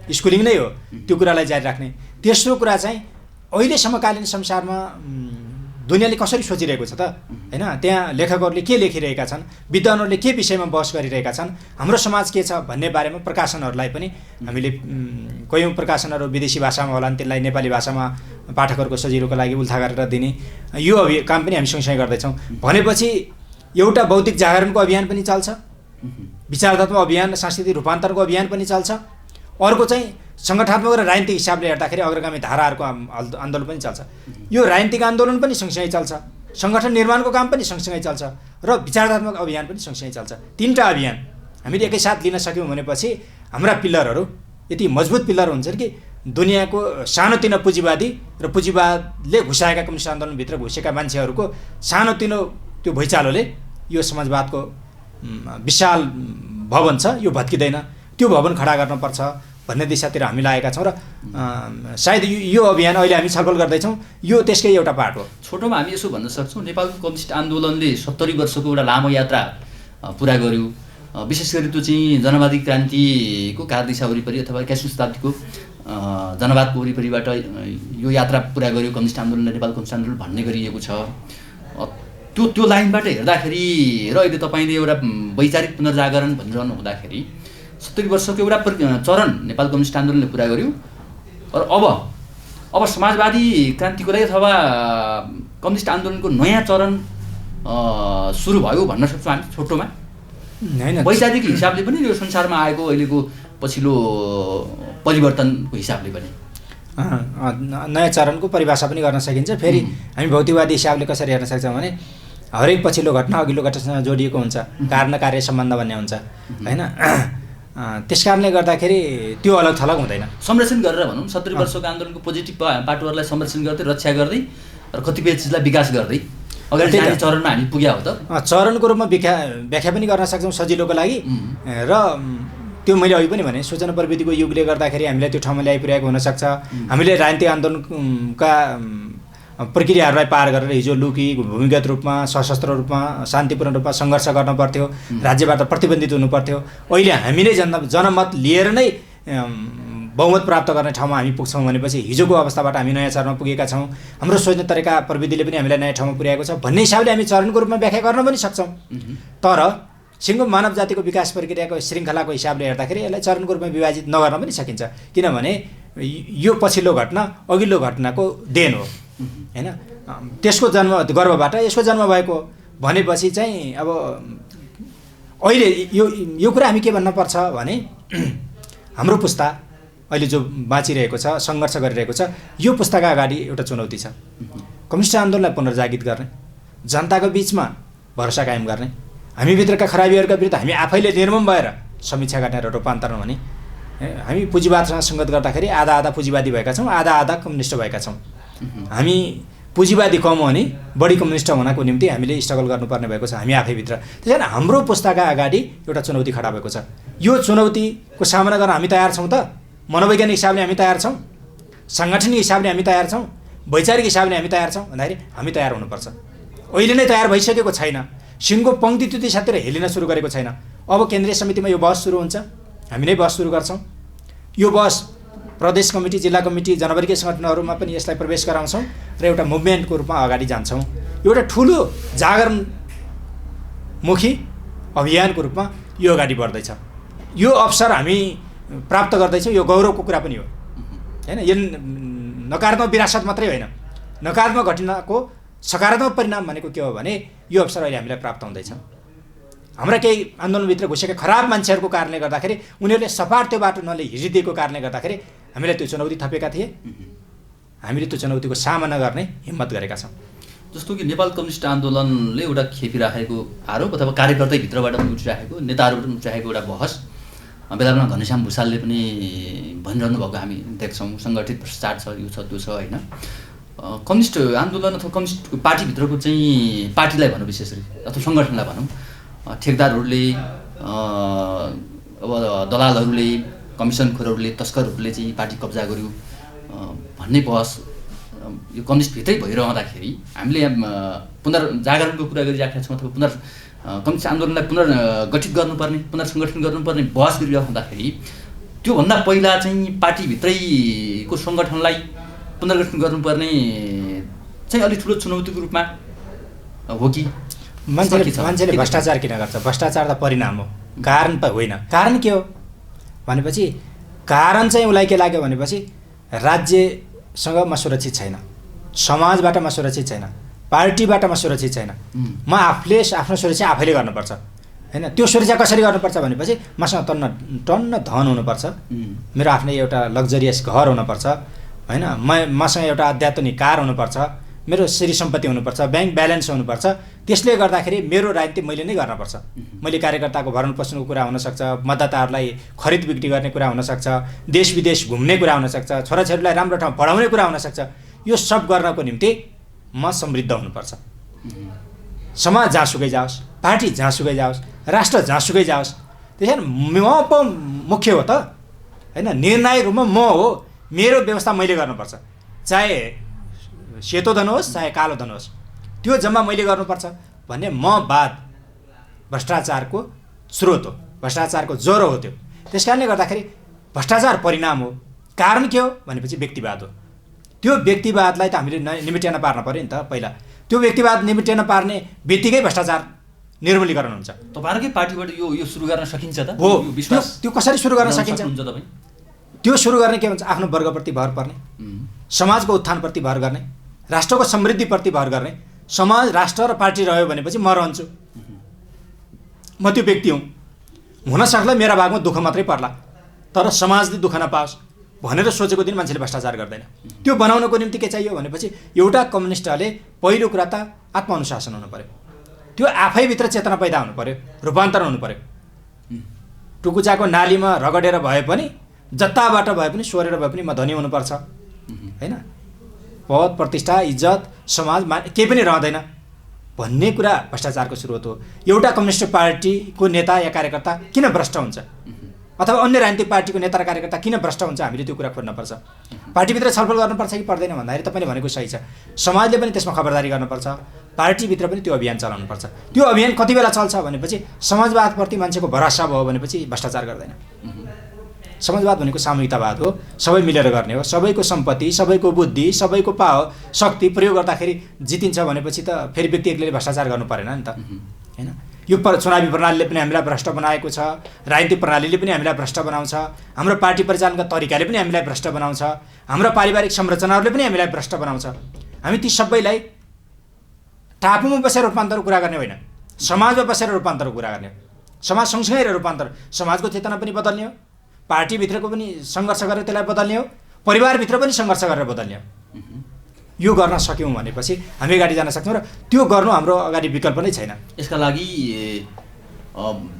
[SPEAKER 2] स्कुलिङ नै हो, त्यो कुरालाई जारी राख्ने। तेस्रो कुरा चाहिँ अहिले समकालीन संसारमा दुनियाँले कसरी सोचिरहेको छ त होइन, त्यहाँ लेखकहरूले के लेखिरहेका छन्, विद्वानहरूले के विषयमा बहस गरिरहेका छन्, हाम्रो समाज के छ भन्ने बारेमा प्रकाशनहरूलाई पनि हामीले कयौँ प्रकाशनहरू विदेशी भाषामा होलान्, त्यसलाई नेपाली भाषामा पाठकहरूको सजिलोको लागि उल्था गरेर दिने यो काम पनि हामी सँगसँगै गर्दैछौँ। भनेपछि एउटा बौद्धिक जागरणको अभियान पनि चल्छ, विचारधात्मक अभियान, सांस्कृतिक रूपान्तरको अभियान पनि चल्छ। अर्को चाहिँ सङ्गठनात्मक र राजनीतिक हिसाबले हेर्दाखेरि अग्रगामी धाराहरूको आन्दोलन पनि चल्छ। यो राजनीतिक आन्दोलन पनि सँगसँगै चल्छ, सङ्गठन निर्माणको काम पनि सँगसँगै चल्छ र विचारधात्मक अभियान पनि सँगसँगै चल्छ। तिनवटा अभियान हामीले एकैसाथ लिन सक्यौँ भनेपछि हाम्रा पिल्लरहरू यति मजबुत पिल्लर हुन्छन् कि दुनियाँको सानोतिनो पुँजीवादी र पुँजीवादले घुसाएका कम्युनिस्ट आन्दोलनभित्र घुसेका मान्छेहरूको सानोतिनो त्यो भुइँचालोले यो समाजवादको विशाल भवन छ, यो भत्किँदैन, त्यो भवन खडा गर्नुपर्छ भन्ने दिशातिर हामी लागेका छौँ। र सायद यो अभियान अहिले हामी छलफल गर्दैछौँ, यो त्यसकै एउटा पार्ट हो।
[SPEAKER 1] छोटोमा हामी यसो भन्न सक्छौँ, नेपालको कम्युनिस्ट आन्दोलनले 70 वर्षको एउटा लामो यात्रा पुरा गर्यो। विशेष गरी त्यो चाहिँ जनवादी क्रान्तिको कार्यदिशा वरिपरि अथवा 21औं शताब्दीको जनवादको वरिपरिबाट यो यात्रा पुरा गर्यो कम्युनिस्ट आन्दोलन नेपाल कम्युनिस्ट आन्दोलन भन्ने गरिएको छ। त्यो लाइनबाट हेर्दाखेरि र अहिले तपाईँले एउटा वैचारिक पुनर्जागरण भनिरहनु हुँदाखेरि 70 वर्षको एउटा चरण नेपाल कम्युनिस्ट आन्दोलनले पुरा गर्यो र अब समाजवादी क्रान्तिको लागि अथवा कम्युनिस्ट आन्दोलनको नयाँ चरण सुरु भयो भन्न सक्छौँ हामी छोटोमा?
[SPEAKER 2] होइन,
[SPEAKER 1] वैचारिक हिसाबले पनि यो संसारमा आएको अहिलेको पछिल्लो परिवर्तनको हिसाबले पनि
[SPEAKER 2] नयाँ चरणको परिभाषा पनि गर्न सकिन्छ। फेरि हामी भौतिकवादी हिसाबले कसरी हेर्न सक्छौँ भने हरेक पछिल्लो घटना अघिल्लो घटनासँग जोडिएको हुन्छ, कारण कार्य सम्बन्ध भन्ने हुन्छ होइन। त्यस कारणले गर्दाखेरि त्यो अलग थलग हुँदैन,
[SPEAKER 1] संरक्षण गरेर भनौँ 70 वर्षको आन्दोलनको पोजिटिभ पाटोहरूलाई संरक्षण गर्दै रक्षा गर्दै र कतिपय चिजलाई विकास गर्दै अगाडि जाने चरणमा हामी पुग्या हो त।
[SPEAKER 2] चरणको रूपमा व्याख्या पनि गर्न सक्छौँ सजिलोको लागि। र त्यो मैले अघि पनि भने सूचना प्रविधिको युगले गर्दाखेरि हामीलाई त्यो ठाउँमा ल्याइपुर्याएको हुनसक्छ। हामीले राजनीतिक आन्दोलनका प्रक्रियाहरूलाई पार गरेर हिजो लुकी भूमिगत रूपमा सशस्त्र रूपमा शान्तिपूर्ण रूपमा सङ्घर्ष गर्न पर्थ्यो, राज्यबाट प्रतिबन्धित हुनु पर्थ्यो। अहिले हामीले जनमत लिएर नै बहुमत प्राप्त गर्ने ठाउँमा हामी पुग्छौँ भनेपछि हिजोको अवस्थाबाट हामी नयाँ चरणमा पुगेका छौँ। हाम्रो सोच्ने तरिका प्रविधिले पनि हामीलाई नयाँ ठाउँमा पुर्याएको छ भन्ने हिसाबले हामी चरणको रूपमा व्याख्या गर्न पनि सक्छौँ। तर सिङ्गो मानव जातिको विकास प्रक्रियाको श्रृङ्खलाको हिसाबले हेर्दाखेरि यसलाई चरणको रूपमा विभाजित नगर्न पनि सकिन्छ, किनभने यो पछिल्लो घटना अघिल्लो घटनाको देन हो होइन। त्यसको गर्भबाट यसको जन्म भएको भनेपछि चाहिँ अब अहिले यो कुरा हामी के भन्न पर्छ भने हाम्रो पुस्ता अहिले जो बाँचिरहेको छ, सङ्घर्ष गरिरहेको छ, यो पुस्ताका अगाडि एउटा चुनौती छ। कम्युनिस्ट आन्दोलनलाई पुनर्जागृत गर्ने, जनताको बिचमा भरोसा कायम गर्ने, हामीभित्रका खराबीहरूका विरुद्ध हामी आफैले निर्मम भएर समीक्षा गर्ने र रूपान्तरण भने हामी पुँजीवादसँग सङ्गत गर्दाखेरि आधा आधा पुँजीवादी भएका छौँ, आधा आधा कम्युनिस्ट भएका छौँ। हामी पुँजीवादी कम हो भने बढी कम्युनिस्ट हुनको निम्ति हामीले स्ट्रगल गर्नुपर्ने भएको छ हामी आफैभित्र। त्यस कारण हाम्रो पुस्ताका अगाडि एउटा चुनौती खडा भएको छ। यो चुनौतीको सामना गर्न हामी तयार छौँ त? मनोवैज्ञानिक हिसाबले हामी तयार छौँ, साङ्गठनिक हिसाबले हामी तयार छौँ, वैचारिक हिसाबले हामी तयार छौँ भन्दाखेरि हामी तयार हुनुपर्छ। अहिले नै तयार भइसकेको छैन, सिङ्गो पङ्क्ति त्यो दिशातिर हेलिन सुरु गरेको छैन। अब केन्द्रीय समितिमा यो बहस सुरु हुन्छ, हामी नै बहस सुरु गर्छौँ। यो बहस प्रदेश कमिटी, जिल्ला कमिटी, जनवर्गीय सङ्गठनहरूमा पनि यसलाई प्रवेश गराउँछौँ र एउटा मुभमेन्टको रूपमा अगाडि जान्छौँ। एउटा ठुलो जागरणमुखी अभियानको रूपमा यो अगाडि बढ्दैछ। यो अवसर हामी प्राप्त गर्दैछौँ, यो गौरवको कुरा पनि हो होइन। यो नकारात्मक विरासत मात्रै होइन, नकारात्मक घटनाको सकारात्मक परिणाम भनेको के हो भने यो अवसर अहिले हामीलाई प्राप्त हुँदैछ। हाम्रा केही आन्दोलनभित्र घुसेका खराब मान्छेहरूको कारणले गर्दाखेरि उनीहरूले सपाट त्यो बाटो हिँडिदिएको कारणले गर्दाखेरि हामीलाई त्यो चुनौती थपेका थिए। हामीले त्यो चुनौतीको सामना गर्ने हिम्मत गरेका छौँ।
[SPEAKER 1] जस्तो कि नेपाल कम्युनिस्ट आन्दोलनले एउटा खेपिराखेको आरोप अथवा कार्यकर्ताभित्रबाट पनि उठिराखेको, नेताहरूबाट पनि उठिराखेको एउटा बहस बेला बेलामा घनश्याम भुषालले पनि भनिरहनु भएको हामी देख्छौँ। सङ्गठित भ्रष्टाचार छ, यो छ त्यो छ होइन। कम्युनिस्ट आन्दोलन अथवा कम्युनिस्ट पार्टीभित्रको चाहिँ पार्टीलाई भनौँ विशेष गरी अथवा सङ्गठनलाई भनौँ, ठेकदारहरूले अब दलालहरूले, कमिसनखोरहरूले, तस्करहरूले चाहिँ पार्टी कब्जा गर्यो भन्ने बहस यो कम्युनिस्टभित्रै भइरहँदाखेरि हामीले पुनर्जागरणको कुरा गरिराखेका छौँ अथवा कम्युनिस्ट आन्दोलनलाई पुनर्गठित गर्नुपर्ने, पुनर्सङ्गठन गर्नुपर्ने बहस गरिरहँदाखेरि त्योभन्दा पहिला चाहिँ पार्टीभित्रैको सङ्गठनलाई पुनर्गठन गर्नुपर्ने चाहिँ अलिक ठुलो चुनौतीको रूपमा हो कि?
[SPEAKER 2] मान्छेले भ्रष्टाचार किन गर्छ? भ्रष्टाचार त परिणाम हो, कारण त होइन। कारण के हो भनेपछि कारण चाहिँ उसलाई के लाग्यो भनेपछि राज्यसँग म सुरक्षित छैन, समाजबाट म सुरक्षित छैन, पार्टीबाट म सुरक्षित छैन, म आफूले आफ्नो सुरक्षा आफैले गर्नुपर्छ होइन। त्यो सुरक्षा कसरी गर्नुपर्छ भनेपछि मसँग टन्न धन हुनुपर्छ, मेरो आफ्नै एउटा लग्जरियस घर हुनुपर्छ होइन, मसँग एउटा अत्याधुनिक कार हुनुपर्छ, मेरो श्री सम्पत्ति हुनुपर्छ, ब्याङ्क ब्यालेन्स हुनुपर्छ। त्यसले गर्दाखेरि मेरो राजनीति मैले नै गर्नुपर्छ। मैले कार्यकर्ताको भरण पोषणको कुरा हुनसक्छ, मतदाताहरूलाई खरिद बिक्री गर्ने कुरा हुनसक्छ, देश विदेश घुम्ने कुरा हुनसक्छ, छोराछोरीलाई राम्रो ठाउँ पढाउने कुरा हुनसक्छ। यो सब गर्नको निम्ति म समृद्ध हुनुपर्छ। समाज जहाँसुकै जाओस्, पार्टी जहाँसुकै जाओस्, राष्ट्र जहाँसुकै जाओस्, त्यसैले म पो मुख्य हो त होइन। निर्णायक रूपमा म हो, मेरो व्यवस्था मैले गर्नुपर्छ। चाहे सेतो धन होस् चाहे कालो धन होस्, त्यो जम्मा मैले गर्नुपर्छ भन्ने मवाद भ्रष्टाचारको स्रोत हो, भ्रष्टाचारको ज्वरो हो त्यो। त्यस कारणले गर्दाखेरि भ्रष्टाचार परिणाम हो, कारण के हो भनेपछि व्यक्तिवाद हो। त्यो व्यक्तिवादलाई त हामीले निमेटेन पार्न पर्यो नि त। पहिला त्यो व्यक्तिवाद निमेटेन पार्ने बित्तिकै भ्रष्टाचार निर्मूलीकरण हुन्छ।
[SPEAKER 1] तपाईँहरूकै पार्टीबाट यो सुरु गर्न सकिन्छ त?
[SPEAKER 2] हो,
[SPEAKER 1] यो विश्वास
[SPEAKER 2] त्यो कसरी सुरु गर्न सकिन्छ?
[SPEAKER 1] तपाईँ
[SPEAKER 2] त्यो सुरु गर्ने के भन्छ, आफ्नो वर्गप्रति भर पर्ने, समाजको उत्थानप्रति भर गर्ने, राष्ट्रको समृद्धिप्रति भर गर्ने। समाज, राष्ट्र र पार्टी रह्यो भनेपछि म रहन्छु, म त्यो व्यक्ति हुँ। हुनसक्ला मेरा भागमा दुःख मात्रै पर्ला, तर समाजले दुःख नपाओस् भनेर सोचेको दिन मान्छेले भ्रष्टाचार गर्दैन। त्यो बनाउनको निम्ति के चाहियो भनेपछि एउटा कम्युनिस्टले पहिलो कुरा त आत्मअनुशासन हुनु पर्यो। त्यो आफैभित्र चेतना पैदा हुनु पर्यो, रूपान्तरण हुनु पर्यो। टुकुचाको नालीमा रगडेर भए पनि, जताबाट भए पनि, सोरेर भए पनि म धनी हुनुपर्छ, होइन? पद, प्रतिष्ठा, इज्जत, समाज केही पनि रहँदैन भन्ने कुरा भ्रष्टाचारको स्रोत हो। एउटा कम्युनिस्ट पार्टीको नेता या कार्यकर्ता किन भ्रष्ट हुन्छ, अथवा अन्य राजनीतिक पार्टीको नेता र कार्यकर्ता किन भ्रष्ट हुन्छ, हामीले त्यो कुरा खोज्नुपर्छ। पार्टीभित्र छलफल गर्नुपर्छ कि पर्दैन भन्दाखेरि तपाईँले भनेको सही छ। समाजले पनि त्यसमा खबरदारी गर्नुपर्छ, पार्टीभित्र पनि त्यो अभियान चलाउनुपर्छ। त्यो अभियान कति बेला चल्छ भनेपछि समाजवादप्रति मान्छेको भरोसा भयो भनेपछि भ्रष्टाचार गर्दैन। समाजवाद भनेको सामूहिकतावाद हो, सबै मिलेर गर्ने हो। सबैको सम्पत्ति, सबैको बुद्धि, सबैको पावर शक्ति प्रयोग गर्दाखेरि जितिन्छ भनेपछि त फेरि व्यक्ति एक्लैले भ्रष्टाचार गर्नु परेन नि त, होइन? यो चुनावी प्रणालीले पनि हामीलाई भ्रष्ट बनाएको छ, राजनीतिक प्रणालीले पनि हामीलाई भ्रष्ट बनाउँछ, हाम्रो पार्टी परिचालनका तरिकाले पनि हामीलाई भ्रष्ट बनाउँछ, हाम्रो पारिवारिक संरचनाहरूले पनि हामीलाई भ्रष्ट बनाउँछ। हामी ती सबैलाई टापुमा बसेर रूपान्तरको कुरा गर्ने होइन, समाजमा बसेर रूपान्तरको कुरा गर्ने हो। समाज सँगसँगै रूपान्तर, समाजको चेतना पनि बदल्ने हो, पार्टीभित्रको पनि सङ्घर्ष गरेर त्यसलाई बदल्ने हो, परिवारभित्र पनि सङ्घर्ष गरेर बदल्ने हो। यो गर्न सक्यौँ भनेपछि हामी अगाडि जान सक्छौँ र त्यो गर्नु हाम्रो अगाडि विकल्प नै छैन।
[SPEAKER 1] यसका लागि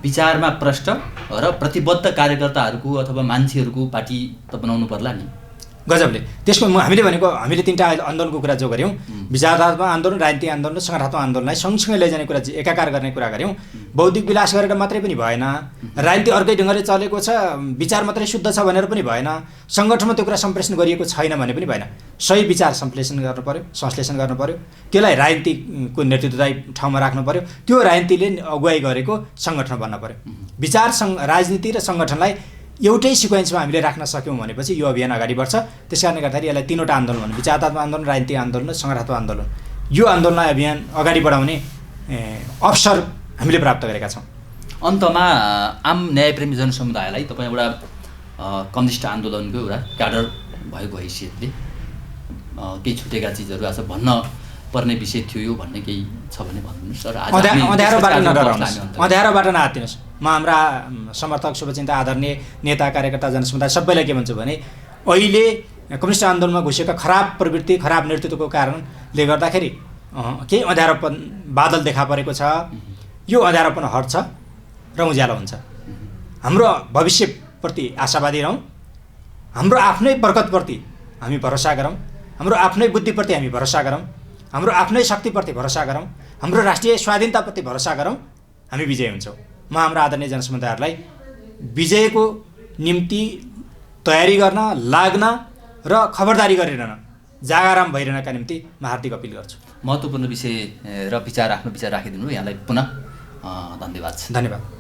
[SPEAKER 1] विचारमा प्रष्ट र प्रतिबद्ध कार्यकर्ताहरूको अथवा मान्छेहरूको पार्टी त बनाउनु पर्ला नि।
[SPEAKER 2] गजबले त्यसको हामीले भनेको, हामीले तिनवटा आन्दोलनको कुरा जो गऱ्यौँ, विचारात्मक आन्दोलन, राजनीतिक आन्दोलन र सङ्गठनात्मक आन्दोलनलाई सँगसँगै लैजाने कुरा, एकाकार गर्ने कुरा गऱ्यौँ। बौद्धिक विलास गरेर मात्रै पनि भएन, राजनीति अर्कै ढङ्गले चलेको छ, विचार मात्रै शुद्ध छ भनेर पनि भएन, सङ्गठनमा त्यो कुरा सम्प्रेषण गरिएको छैन भने पनि भएन। सही विचार सम्प्रेषण गर्नु पर्यो, संश्लेषण गर्नु पर्यो, त्यसलाई राजनीतिको नेतृत्वदायी ठाउँमा राख्नु पर्यो, त्यो राजनीतिले अगुवाई गरेको सङ्गठन बन्न पर्यो। विचार राजनीति र सङ्गठनलाई एउटै सिक्वेन्समा हामीले राख्न सक्यौँ भनेपछि यो अभियान अगाडि बढ्छ। त्यस कारणले गर्दाखेरि यसलाई तीनवटा आन्दोलन भन्नु, विचारात्मक आन्दोलन, राजनीतिक आन्दोलन र सङ्गठनात्मक आन्दोलन, यो आन्दोलनलाई अभियान अगाडि बढाउने अवसर हामीले प्राप्त गरेका छौँ।
[SPEAKER 1] अन्तमा आम न्यायप्रेमी जनसमुदायलाई तपाईँ एउटा कम्युनिस्ट आन्दोलनको एउटा क्याडर भएको हैसियतले केही छुटेका चिजहरू आज भन्न पर्ने विषय थियो यो भन्ने केही छ भने भन्नुहोस्।
[SPEAKER 2] अँध्यारोबाट नहातिनुहोस्। म हाम्रा समर्थक, शुभचिन्ता, आदरणीय नेता, कार्यकर्ता, जनसमुदाय सबैलाई के भन्छु भने अहिले कम्युनिस्ट आन्दोलनमा घुसेका खराब प्रवृत्ति, खराब नेतृत्वको कारणले गर्दाखेरि केही अँध्यारोपन बादल देखा परेको छ। यो अँध्यारोपन हट्छ र उज्यालो हुन्छ। हाम्रो भविष्यप्रति आशावादी रहौँ, हाम्रो आफ्नै बरकतप्रति हामी भरोसा गरौँ, हाम्रो आफ्नै बुद्धिप्रति हामी भरोसा गरौँ, हाम्रो आफ्नै शक्तिप्रति भरोसा गरौँ, हाम्रो राष्ट्रिय स्वाधीनताप्रति भरोसा गरौँ, हामी विजय हुन्छौँ। म हाम्रा आदरणीय जनसमुदायहरूलाई विजयको निम्ति तयारी गर्न, लाग्न र खबरदारी गरिरहन, जागाराम भइरहनका निम्ति म हार्दिक अपिल गर्छु।
[SPEAKER 1] महत्त्वपूर्ण विषय र आफ्नो विचार राखिदिनु, यहाँलाई पुनः धन्यवाद।
[SPEAKER 2] धन्यवाद।